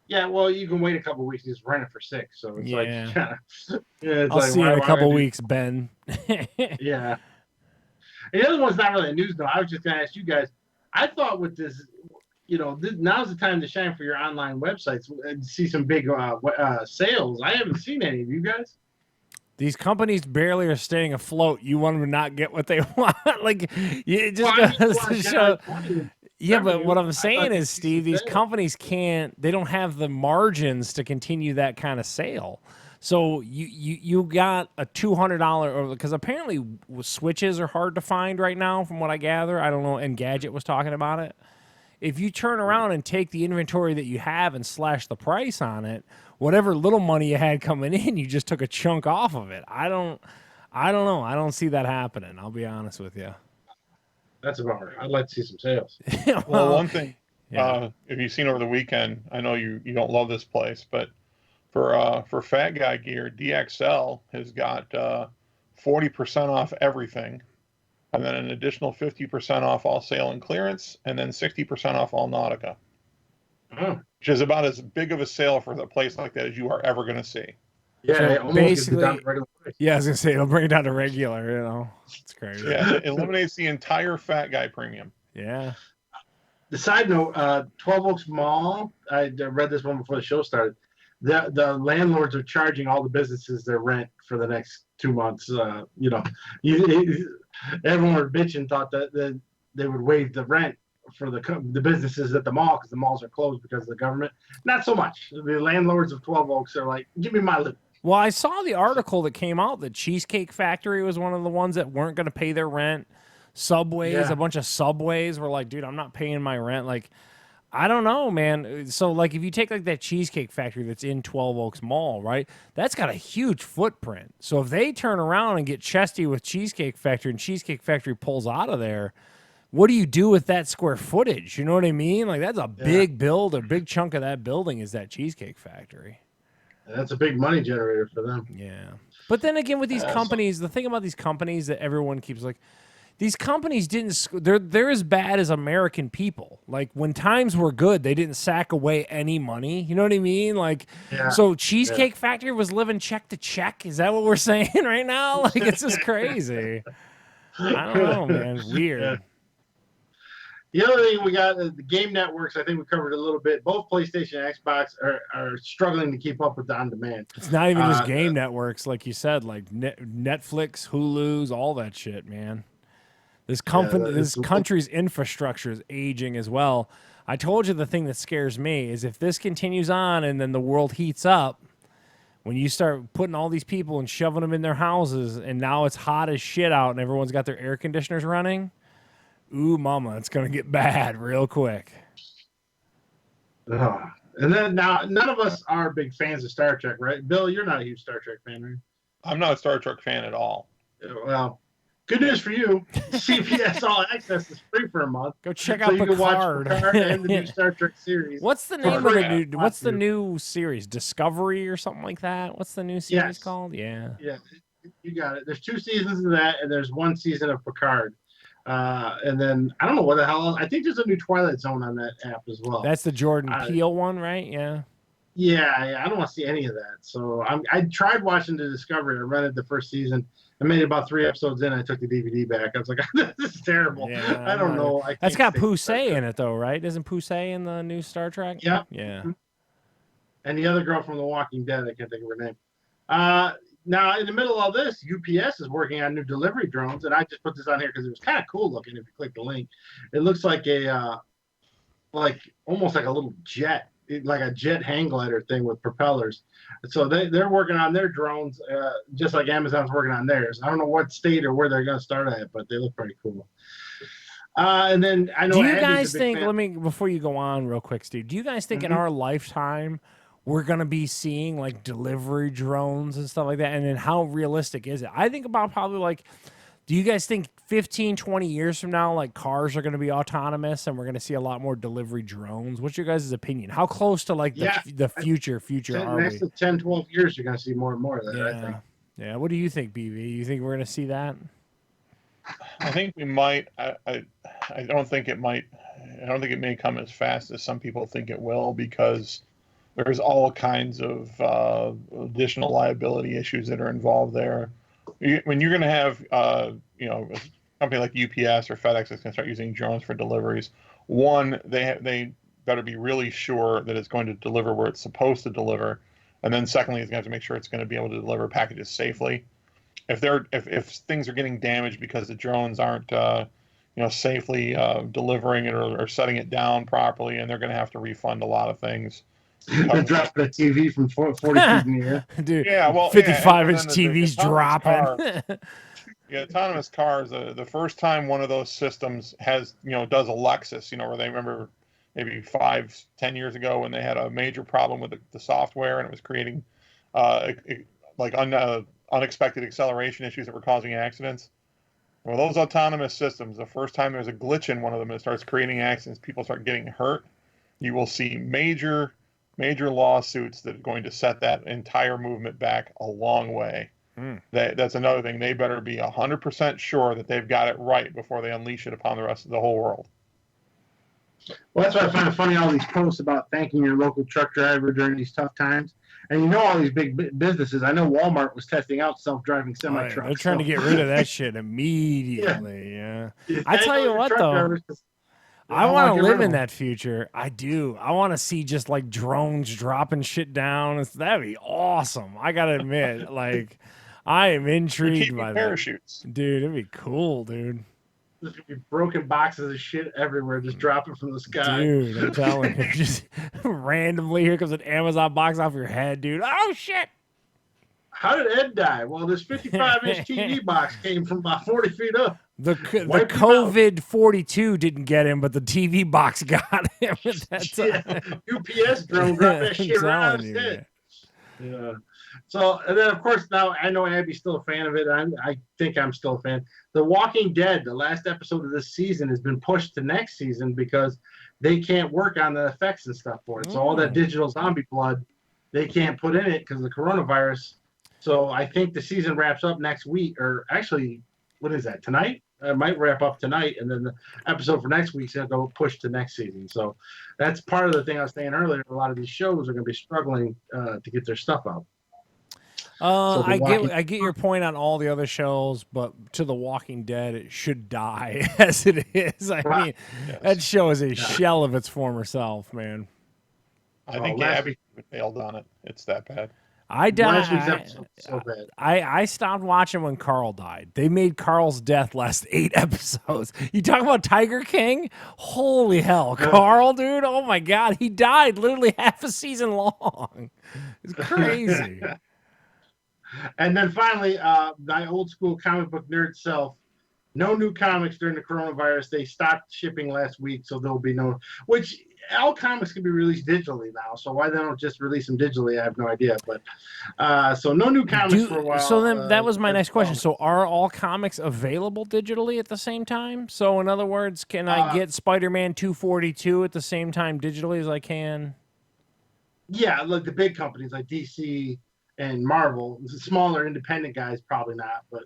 Yeah, well, you can wait a couple weeks and just rent it for $6. So it's like, it's I'll like, see you why in a would I couple do- weeks, Ben. Yeah. And the other one's not really news, though. I was just going to ask you guys. I thought with this, now's the time to shine for your online websites and see some big sales. I haven't seen any of you guys. These companies barely are staying afloat. You want them to not get what they want. Like, it just Well, I mean, goes you wanna to get show. out 20 Yeah, but revenue. what I I'm thought saying you'd is, see Steve, some these sales. companies they don't have the margins to continue that kind of sale. So you got a $200 or because apparently switches are hard to find right now, from what I gather. I don't know. Engadget was talking about it. If you turn around and take the inventory that you have and slash the price on it, whatever little money you had coming in, you just took a chunk off of it. I don't know. I don't see that happening. I'll be honest with you. That's a bummer. I'd like to see some sales. Well, one thing, yeah. if you've seen over the weekend, I know you don't love this place, but for Fat Guy gear, DXL has got 40% off everything, and then an additional 50% off all sale and clearance, and then 60% off all Nautica, Oh. which is about as big of a sale for a place like that as you are ever going to see. Yeah, So it almost gets it down basically- to regular price. Yeah, I was gonna say it'll bring it down to regular. You know, it's crazy. Yeah, it eliminates the entire Fat Guy premium. Yeah. The side note, 12 Oaks Mall, I read this one before the show started. The landlords are charging all the businesses their rent for the next 2 months. Everyone was bitching, thought that they would waive the rent for the businesses at the mall because the malls are closed because of the government. Not so much. The landlords of 12 Oaks are like, give me my loot. Well, I saw the article that came out that Cheesecake Factory was one of the ones that weren't going to pay their rent. Subways, Yeah. a bunch of Subways were like, dude, I'm not paying my rent. Like, I don't know, man. So, like, if you take like that Cheesecake Factory that's in 12 Oaks Mall, right? That's got a huge footprint. So if they turn around and get chesty with Cheesecake Factory and Cheesecake Factory pulls out of there, what do you do with that square footage? You know what I mean? Like, that's a big build. A big chunk of that building is that Cheesecake Factory. That's a big money generator for them. Yeah. But then again, with these companies, the thing about these companies that everyone keeps like, these companies they're as bad as American people. Like, when times were good, they didn't sack away any money. You know what I mean? Like, so Cheesecake Factory was living check to check. Is that what we're saying right now? Like, it's just crazy. I don't know, man. Weird. Yeah. The other thing we got, the game networks, I think we covered a little bit. Both PlayStation and Xbox are struggling to keep up with the on-demand. It's not even just game networks, like you said, like Netflix, Hulu's, all that shit, man. This it's- country's infrastructure is aging as well. I told you the thing that scares me is if this continues on and then the world heats up, when you start putting all these people and shoving them in their houses and now it's hot as shit out and everyone's got their air conditioners running, ooh, mama, it's going to get bad real quick. And then now, none of us are big fans of Star Trek, right? Bill, you're not a huge Star Trek fan, right? I'm not a Star Trek fan at all. Well, good news for you. CBS All Access is free for a month. Go check so out you can watch Picard. Picard and the new Star Trek series. What's the name of free. the new? What's the new series? Discovery or something like that? What's the new series called? Yeah. Yeah, you got it. There's 2 seasons of that, and there's 1 season of Picard. And then I don't know what the hell else. I think there's a new Twilight Zone on that app as well. That's the Jordan Peele one, right? Yeah. Yeah, I don't want to see any of that. So I tried watching the Discovery. I rented the first season. I made it about 3 episodes in. I took the DVD back. I was like, this is terrible. Yeah, I don't know. That's got Poussey in it, though, right? Isn't Poussey in the new Star Trek? Yeah. Yeah. And the other girl from The Walking Dead, I can't think of her name. Now, in the middle of this, UPS is working on new delivery drones, and I just put this on here because it was kind of cool looking. If you click the link, it looks like almost like a little jet, like a jet hang glider thing with propellers. So they're working on their drones, just like Amazon's working on theirs. I don't know what state or where they're going to start at, but they look pretty cool. And then I know. Do you guys think? Let me before you go on real quick, Steve. Do you guys think in our lifetime we're going to be seeing like delivery drones and stuff like that? And then how realistic is it? I think about probably like, do you guys think 15, 20 years from now, like cars are going to be autonomous and we're going to see a lot more delivery drones? What's your guys' opinion? How close to like the future are next we? to 10, 12 years, you're going to see more and more of that, Yeah. I think. Yeah. What do you think, BB? You think we're going to see that? I think we might. I don't think it might. I don't think it may come as fast as some people think it will, because there's all kinds of additional liability issues that are involved there. When you're going to have, a company like UPS or FedEx is going to start using drones for deliveries, one, they better be really sure that it's going to deliver where it's supposed to deliver, and then secondly, it's going to have to make sure it's going to be able to deliver packages safely. If things are getting damaged because the drones aren't safely delivering it or setting it down properly, and they're going to have to refund a lot lot They dropped the TV from 40 feet in the air. Dude, yeah, well, 55-inch TVs dropping. Yeah, autonomous cars. The first time one of those systems does Alexis, where they remember maybe 5-10 years ago when they had a major problem with the software and it was creating unexpected acceleration issues that were causing accidents. Well, those autonomous systems, the first time there's a glitch in one of them and it starts creating accidents, people start getting hurt, you will see major lawsuits that are going to set that entire movement back a long way. That's another thing. They better be 100% sure that they've got it right before they unleash it upon the rest of the whole world. Well, that's why I find it funny, all these posts about thanking your local truck driver during these tough times. And all these big businesses. I know Walmart was testing out self-driving semi-trucks. They're trying to get rid of that shit immediately. Yeah. I tell you what, though. I want to live in that future. I do. I want to see just like drones dropping shit down. That'd be awesome. I got to admit, like, I am intrigued by parachutes. That. Dude, it'd be cool, dude. There's going to be broken boxes of shit everywhere just dropping from the sky. Dude, I'm telling you. Just randomly, here comes an Amazon box off your head, dude. Oh, shit. How did Ed die? Well, this 55-inch TV box came from about 40 feet up. The COVID-42 didn't get him, but the TV box got him at that time. UPS drone dropped that shit right on his head. Yeah. So, and then, of course, now I know Abby's still a fan of it. I think I'm still a fan. The Walking Dead, the last episode of this season, has been pushed to next season because they can't work on the effects and stuff for it. So all that digital zombie blood, they can't put in it because of the coronavirus. So I think the season wraps up next week, or actually, what is that, tonight? It might wrap up tonight, and then the episode for next week's going to go push to next season. So that's part of the thing I was saying earlier. A lot of these shows are going to be struggling to get their stuff out. I get your point on all the other shows, but to The Walking Dead, it should die as it is. I mean, that show is a shell of its former self, man. I think Abby failed on it. It's that bad. I Last week's died. episode was so bad. I stopped watching when Carl died. They made Carl's death last 8 episodes. You talk about Tiger King? Holy hell, Carl, dude! Oh my God, he died literally half a season long. It's crazy. And then finally, my old school comic book nerd self. No new comics during the coronavirus. They stopped shipping last week, so there'll be no. Which all comics can be released digitally now. So why they don't just release them digitally, I have no idea. But so no new comics for a while. So then that was my next question. So are all comics available digitally at the same time? So in other words, can I get Spider-Man 242 at the same time digitally as I can? Yeah, like the big companies like DC and Marvel. The smaller independent guys probably not, but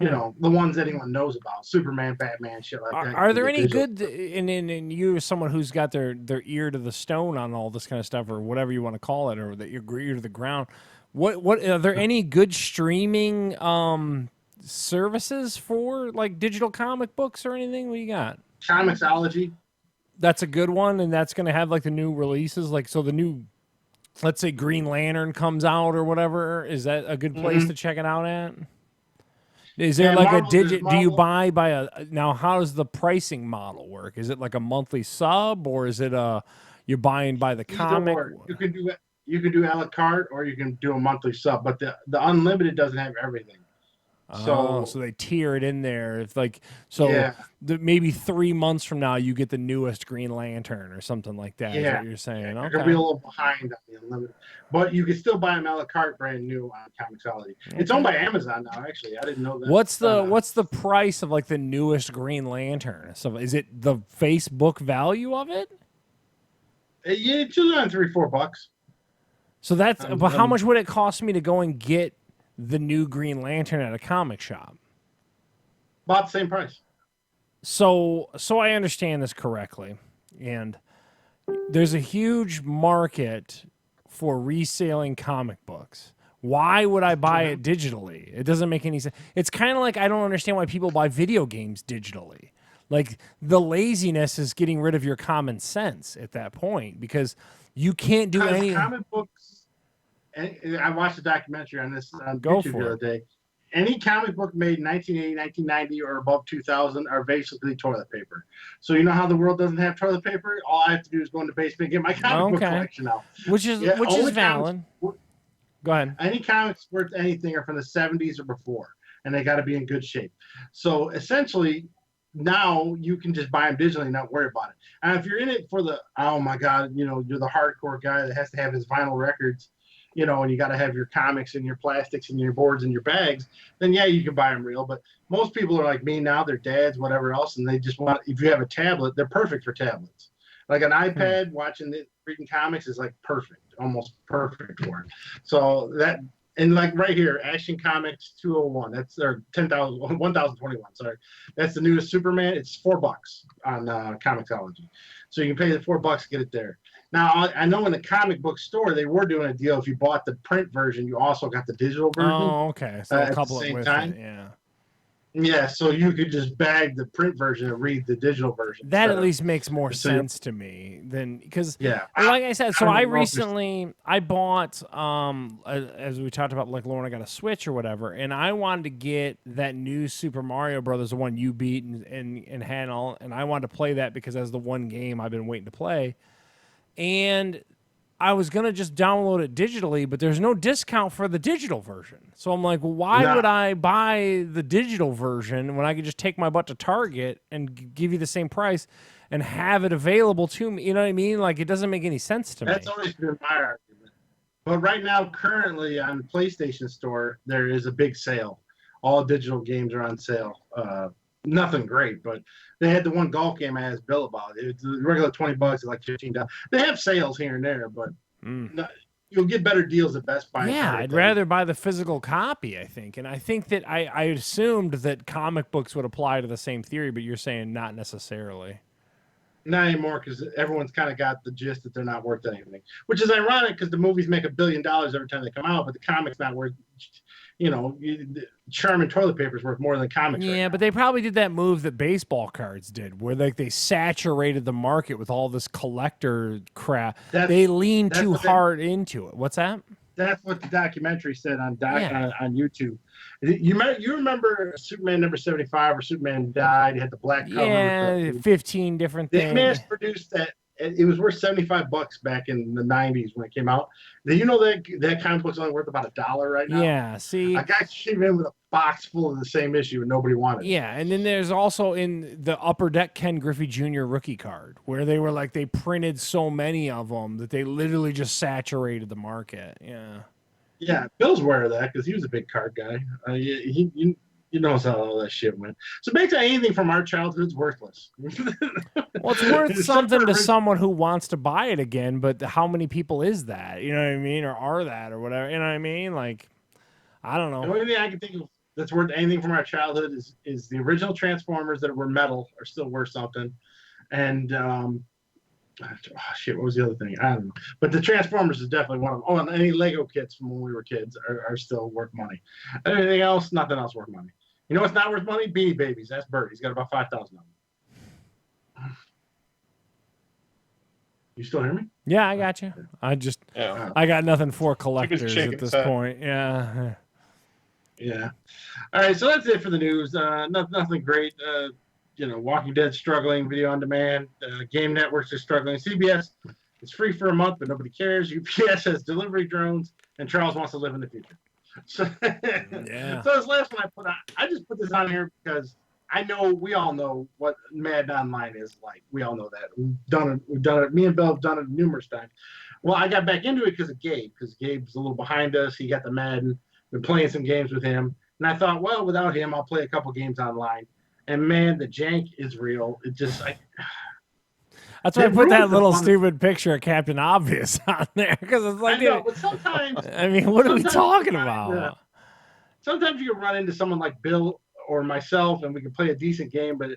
you know, the ones anyone knows about, Superman, Batman, shit like that. Are there any good, and you as someone who's got their ear to the stone on all this kind of stuff, or whatever you want to call it, or that your ear to the ground, what are there any good streaming services for like digital comic books or anything? What you got? Comixology. That's a good one, and that's going to have like the new releases, like so the new, let's say Green Lantern comes out or whatever. Is that a good place to check it out at? Is there like a digit? Do you buy by a now? How does the pricing model work? Is it like a monthly sub, or is it you're buying by the comic? You can do a la carte, or you can do a monthly sub. But the unlimited doesn't have everything. So they tier it in there. It's like maybe 3 months from now you get the newest Green Lantern or something like that. Is what you're saying? Okay. You'll be a little behind on the unlimited, but you can still buy them a la carte, brand new on Comixology. It's owned by Amazon now. Actually, I didn't know that. What's the price of like the newest Green Lantern? So is it the Facebook value of it? Yeah, it's usually on $3-4. So that's but how much would it cost me to go and get the new Green Lantern at a comic shop? About the same price. So I understand this correctly, and there's a huge market for reselling comic books. Why would I buy it digitally? It doesn't make any sense. It's kind of like I don't understand why people buy video games digitally. Like the laziness is getting rid of your common sense at that point because you can't do any comic books. I watched a documentary on this on YouTube the other day. Any comic book made in 1980, 1990, or above 2000 are basically toilet paper. So you know how the world doesn't have toilet paper? All I have to do is go in the basement and get my comic book collection out. Which is valid. Go ahead. Any comics worth anything are from the 70s or before, and they got to be in good shape. So essentially, now you can just buy them digitally and not worry about it. And if you're in it for the, oh my God, you know, you're the hardcore guy that has to have his vinyl records, you know, and you got to have your comics and your plastics and your boards and your bags, then yeah, you can buy them real. But most people are like me now, they're dads, whatever else, and they just want, if you have a tablet, they're perfect for tablets. Like an iPad, reading comics is like perfect, almost perfect for it. So that, and like right here, Action Comics 201, that's or 10,021, sorry. That's the newest Superman. It's $4 on Comixology. So you can pay the $4 to get it there. Now, I know in the comic book store, they were doing a deal. If you bought the print version, you also got the digital version. Oh, okay. So a couple at the same with time. it, yeah. Yeah, so you could just bag the print version and read the digital version. That at least makes more sense to me than because, like I said, so I recently bought as we talked about, like Lauren, I got a Switch or whatever, and I wanted to get that new Super Mario Brothers, the one you beat and had all, and I wanted to play that because that's the one game I've been waiting to play, and I was going to just download it digitally, but there's no discount for the digital version. So I'm like, well, why would I buy the digital version when I could just take my butt to Target and give you the same price and have it available to me? You know what I mean? Like, it doesn't make any sense to me. That's always been my argument. But right now, currently on the PlayStation Store, there is a big sale. All digital games are on sale. Nothing great, but they had the one golf game I asked Bill about. It's regular $20, it's like $15. They have sales here and there, but you'll get better deals at Best Buy. Yeah, I'd rather buy the physical copy, I think. And I think that I assumed that comic books would apply to the same theory, but you're saying not necessarily. Not anymore, because everyone's kind of got the gist that they're not worth anything, which is ironic because the movies make $1 billion every time they come out, but the comic's not worth, you know, Charmin toilet paper is worth more than comics. Yeah, but they probably did that move that baseball cards did, where like they saturated the market with all this collector crap. They leaned too hard into it. What's that? That's what the documentary said on Yeah. on YouTube. You remember Superman number 75 where Superman died? He had the black cover with Yeah, the 15 different they things. mass produced that. It was worth $75 back in the 90s when it came out. Did you know that comic book's only worth about $1 right now? Yeah, see, A guy came in with a box full of the same issue and nobody wanted it. yeah, and then there's also in the Upper Deck Ken Griffey Jr. rookie card where they were like they printed so many of them that they literally just saturated the market. Yeah. Yeah, Bill's aware of that because he was a big card guy. You know how all that shit went. So basically, anything from our childhood's worthless. Well, it's worth Except something for to Rich- someone who wants to buy it again, but how many people is that? You know what I mean? Or are that or whatever? You know what I mean? Like, I don't The know. only thing I can think of that's worth anything from our childhood is the original Transformers that were metal are still worth something, and shit, what was the other thing? I don't know. But the Transformers is definitely one of them. Oh, and any Lego kits from when we were kids are still worth money. Anything else? Nothing else worth money. You know what's not worth money? Beanie Babies. That's Bert. He's got about 5,000 of them. You still hear me? Yeah, I got you. Yeah. I got nothing for collectors shaking at this his head. point. Yeah. Yeah. All right, so that's it for the news. Nothing great. Walking Dead struggling, video on demand. Game networks are struggling. CBS is free for a month, but nobody cares. UPS has delivery drones, and Charles wants to live in the future. So, Yeah. so this last one I just put this on here because we all know what Madden Online is like. We all know that. We've done it. Me and Bill have done it numerous times. Well, I got back into it because of Gabe, because Gabe's a little behind us. He got the Madden. Been playing some games with him, and I thought, well, without him, I'll play a couple games online. And man, the jank is real. It just That's why I It put that ruins the little fun. stupid picture of Captain Obvious on there because it's like, I know, dude, but sometimes I mean, what are we sometimes talking you run about? into- sometimes you can run into someone like Bill or myself, and we can play a decent game. But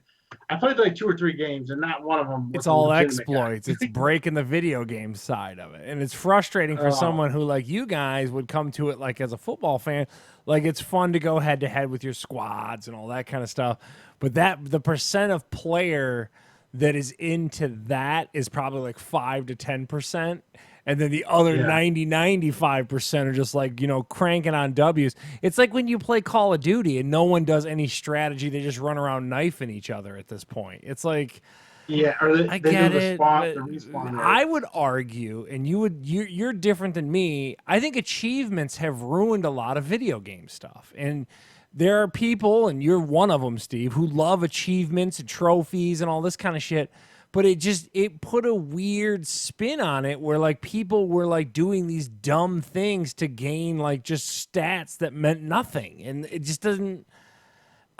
I played like 2 or 3 games, and not one of them. It's Was a all legitimate guy. exploits. It's breaking the video game side of it. And it's frustrating for Oh. someone who, like you guys, would come to it like as a football fan. Like it's fun to go head to head with your squads and all that kind of stuff. But the percent of player that is into that is probably like 5 to 10%. And then the other Yeah. 95% are just like, cranking on W's. It's like when you play Call of Duty and no one does any strategy. They just run around knifing each other at this point. It's like, Yeah, or I they get do it. the But respawn. I would argue, and you're different than me. I think achievements have ruined a lot of video game stuff. And there are people, and you're one of them, Steve, who love achievements and trophies and all this kind of shit. But it put a weird spin on it where like people were like doing these dumb things to gain like just stats that meant nothing. And it just doesn't,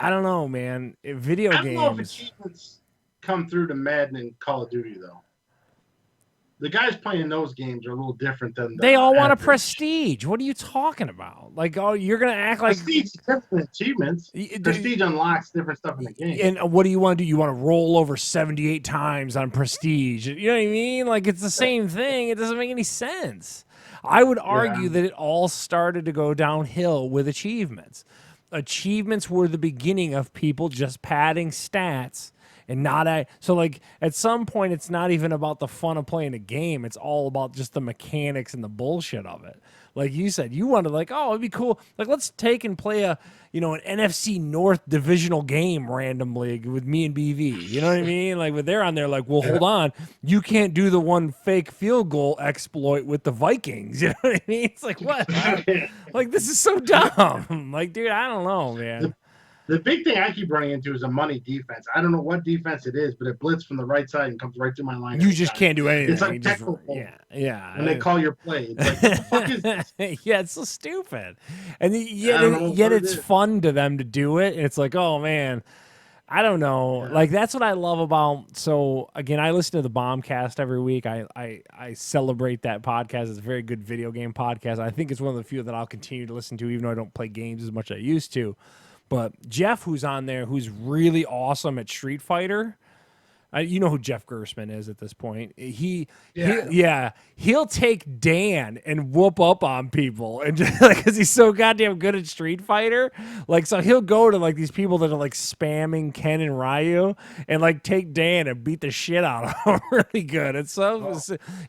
I don't know, man. Video I don't know if games. achievements come through to Madden and Call of Duty though. The guys playing those games are a little different than They all want a average. prestige. What are you talking about? Like, oh, you're gonna act like Prestige is different than achievements. Prestige unlocks different stuff in the game. And what do you want to do? You want to roll over 78 times on prestige. You know what I mean? Like it's the same thing. It doesn't make any sense. I would argue that it all started to go downhill with achievements. Achievements were the beginning of people just padding stats and so like at some point it's not even about the fun of playing a game. It's all about just the mechanics and the bullshit of it. Like you said, you wanted like, oh, it'd be cool. Like let's take and play an NFC North divisional game randomly with me and BV. You know what I mean? Like when they're on there, like, well, hold on, you can't do the one fake field goal exploit with the Vikings. You know what I mean? It's like what? Like this is so dumb. Like, dude, I don't know, man. The big thing I keep running into is a money defense. I don't know what defense it is, but it blitz from the right side and comes right through my line. You just can't do anything. It's like You just- technical. yeah. And they call your play. It's like, what the fuck is this? Yeah, it's so stupid. And I don't know yet what it it's is. fun to them to do it. And it's like, oh man, I don't know. Yeah. Like that's what I love about. So again, I listen to the Bombcast every week. I celebrate that podcast. It's a very good video game podcast. I think it's one of the few that I'll continue to listen to, even though I don't play games as much as I used to. But Jeff, who's on there, who's really awesome at Street Fighter. You know who Jeff Gersman is at this point. He'll take Dan and whoop up on people, and just like because he's so goddamn good at Street Fighter. Like, so he'll go to like these people that are like spamming Ken and Ryu, and like take Dan and beat the shit out of him. Really good. It's so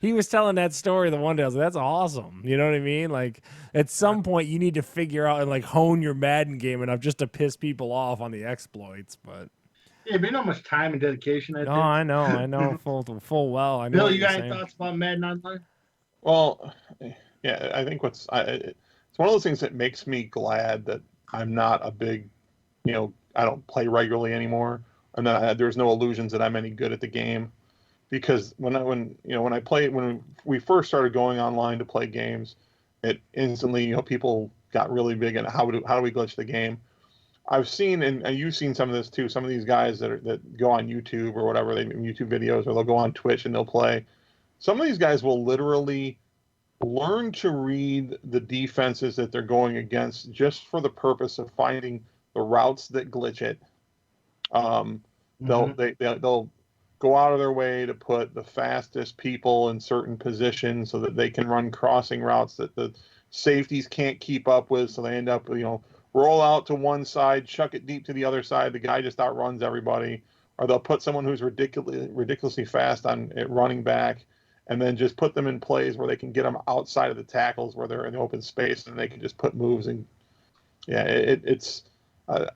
he was telling that story the one day. I was like, that's awesome. You know what I mean? Like, at some point you need to figure out and like hone your Madden game enough just to piss people off on the exploits, but. Yeah, but you know how much time and dedication that No, takes? I know full well. I know. Bill, you got any thoughts about Madden Online? Well, yeah, I think it's one of those things that makes me glad that I'm not a big, I don't play regularly anymore, and that there's no illusions that I'm any good at the game, because when we first started going online to play games, it instantly people got really big into how do we glitch the game. I've seen, and you've seen some of this too. Some of these guys that go on YouTube or whatever, they YouTube videos, or they'll go on Twitch and they'll play. Some of these guys will literally learn to read the defenses that they're going against just for the purpose of finding the routes that glitch it. They'll go out of their way to put the fastest people in certain positions so that they can run crossing routes that the safeties can't keep up with. So they end up, roll out to one side, chuck it deep to the other side. The guy just outruns everybody. Or they'll put someone who's ridiculously fast on it running back, and then just put them in plays where they can get them outside of the tackles where they're in the open space, and they can just put moves. And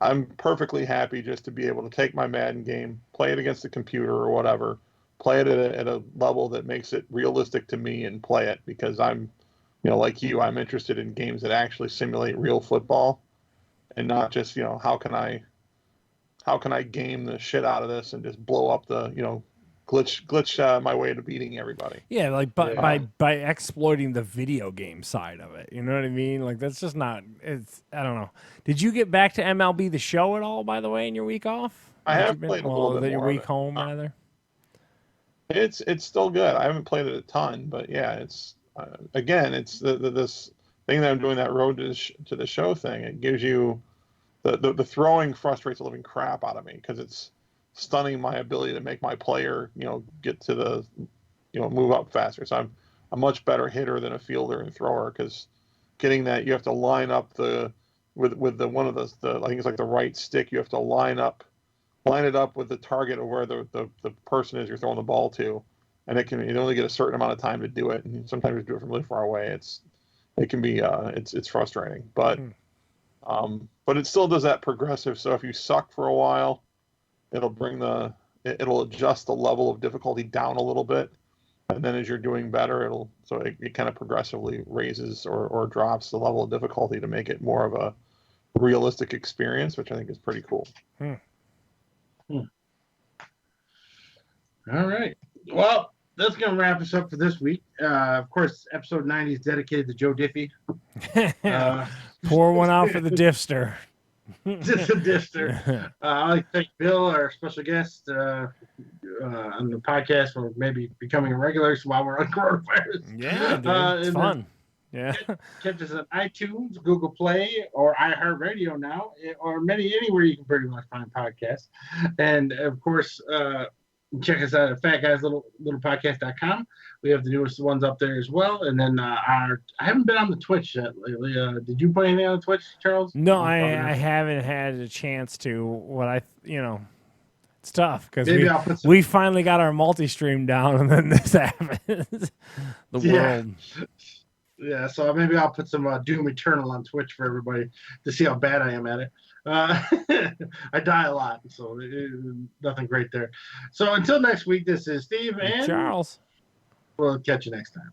I'm perfectly happy just to be able to take my Madden game, play it against the computer or whatever, play it at a level that makes it realistic to me, and play it because I'm, like you, I'm interested in games that actually simulate real football. And not just, how can I game the shit out of this and just blow up the, glitch my way to beating everybody. Yeah, like by exploiting the video game side of it. You know what I mean? Like, that's just not. I don't know. Did you get back to MLB The Show at all, by the way, in your week off? I have played a little bit more. Your week home, rather. It's still good. I haven't played it a ton, but yeah, it's again, it's this thing that I'm doing, that road to the show thing. It gives you the throwing frustrates the living crap out of me because it's stunning my ability to make my player, get to the, move up faster. So I'm a much better hitter than a fielder and thrower, because getting that, you have to line up with the one of the I think it's like the right stick. You have to line it up with the target of where the person is you're throwing the ball to, and you only get a certain amount of time to do it, and sometimes you do it from really far away. It can be it's frustrating, but it still does that progressive. So if you suck for a while, it'll adjust the level of difficulty down a little bit, and then as you're doing better, it kind of progressively raises or drops the level of difficulty to make it more of a realistic experience, which I think is pretty cool. All right. Well, that's going to wrap us up for this week. Of course, episode 90 is dedicated to Joe Diffie. Pour one out for the Diffster. Just a Diffster. I'd like to thank Bill, our special guest on the podcast, for maybe becoming a regular while we're on coronavirus. Yeah, dude, it's fun. Yeah. Catch us on iTunes, Google Play, or iHeartRadio now, or anywhere you can pretty much find podcasts. And of course, check us out at fatguyslittlepodcast.com. We have the newest ones up there as well. And then I haven't been on the Twitch yet lately. Did you play anything on the Twitch, Charles? No, I haven't had a chance to. It's tough because we finally got our multi-stream down, and then this happens. World. Yeah, so maybe I'll put some Doom Eternal on Twitch for everybody to see how bad I am at it. I die a lot, so nothing great there. So until next week, this is Steve and Charles. We'll catch you next time.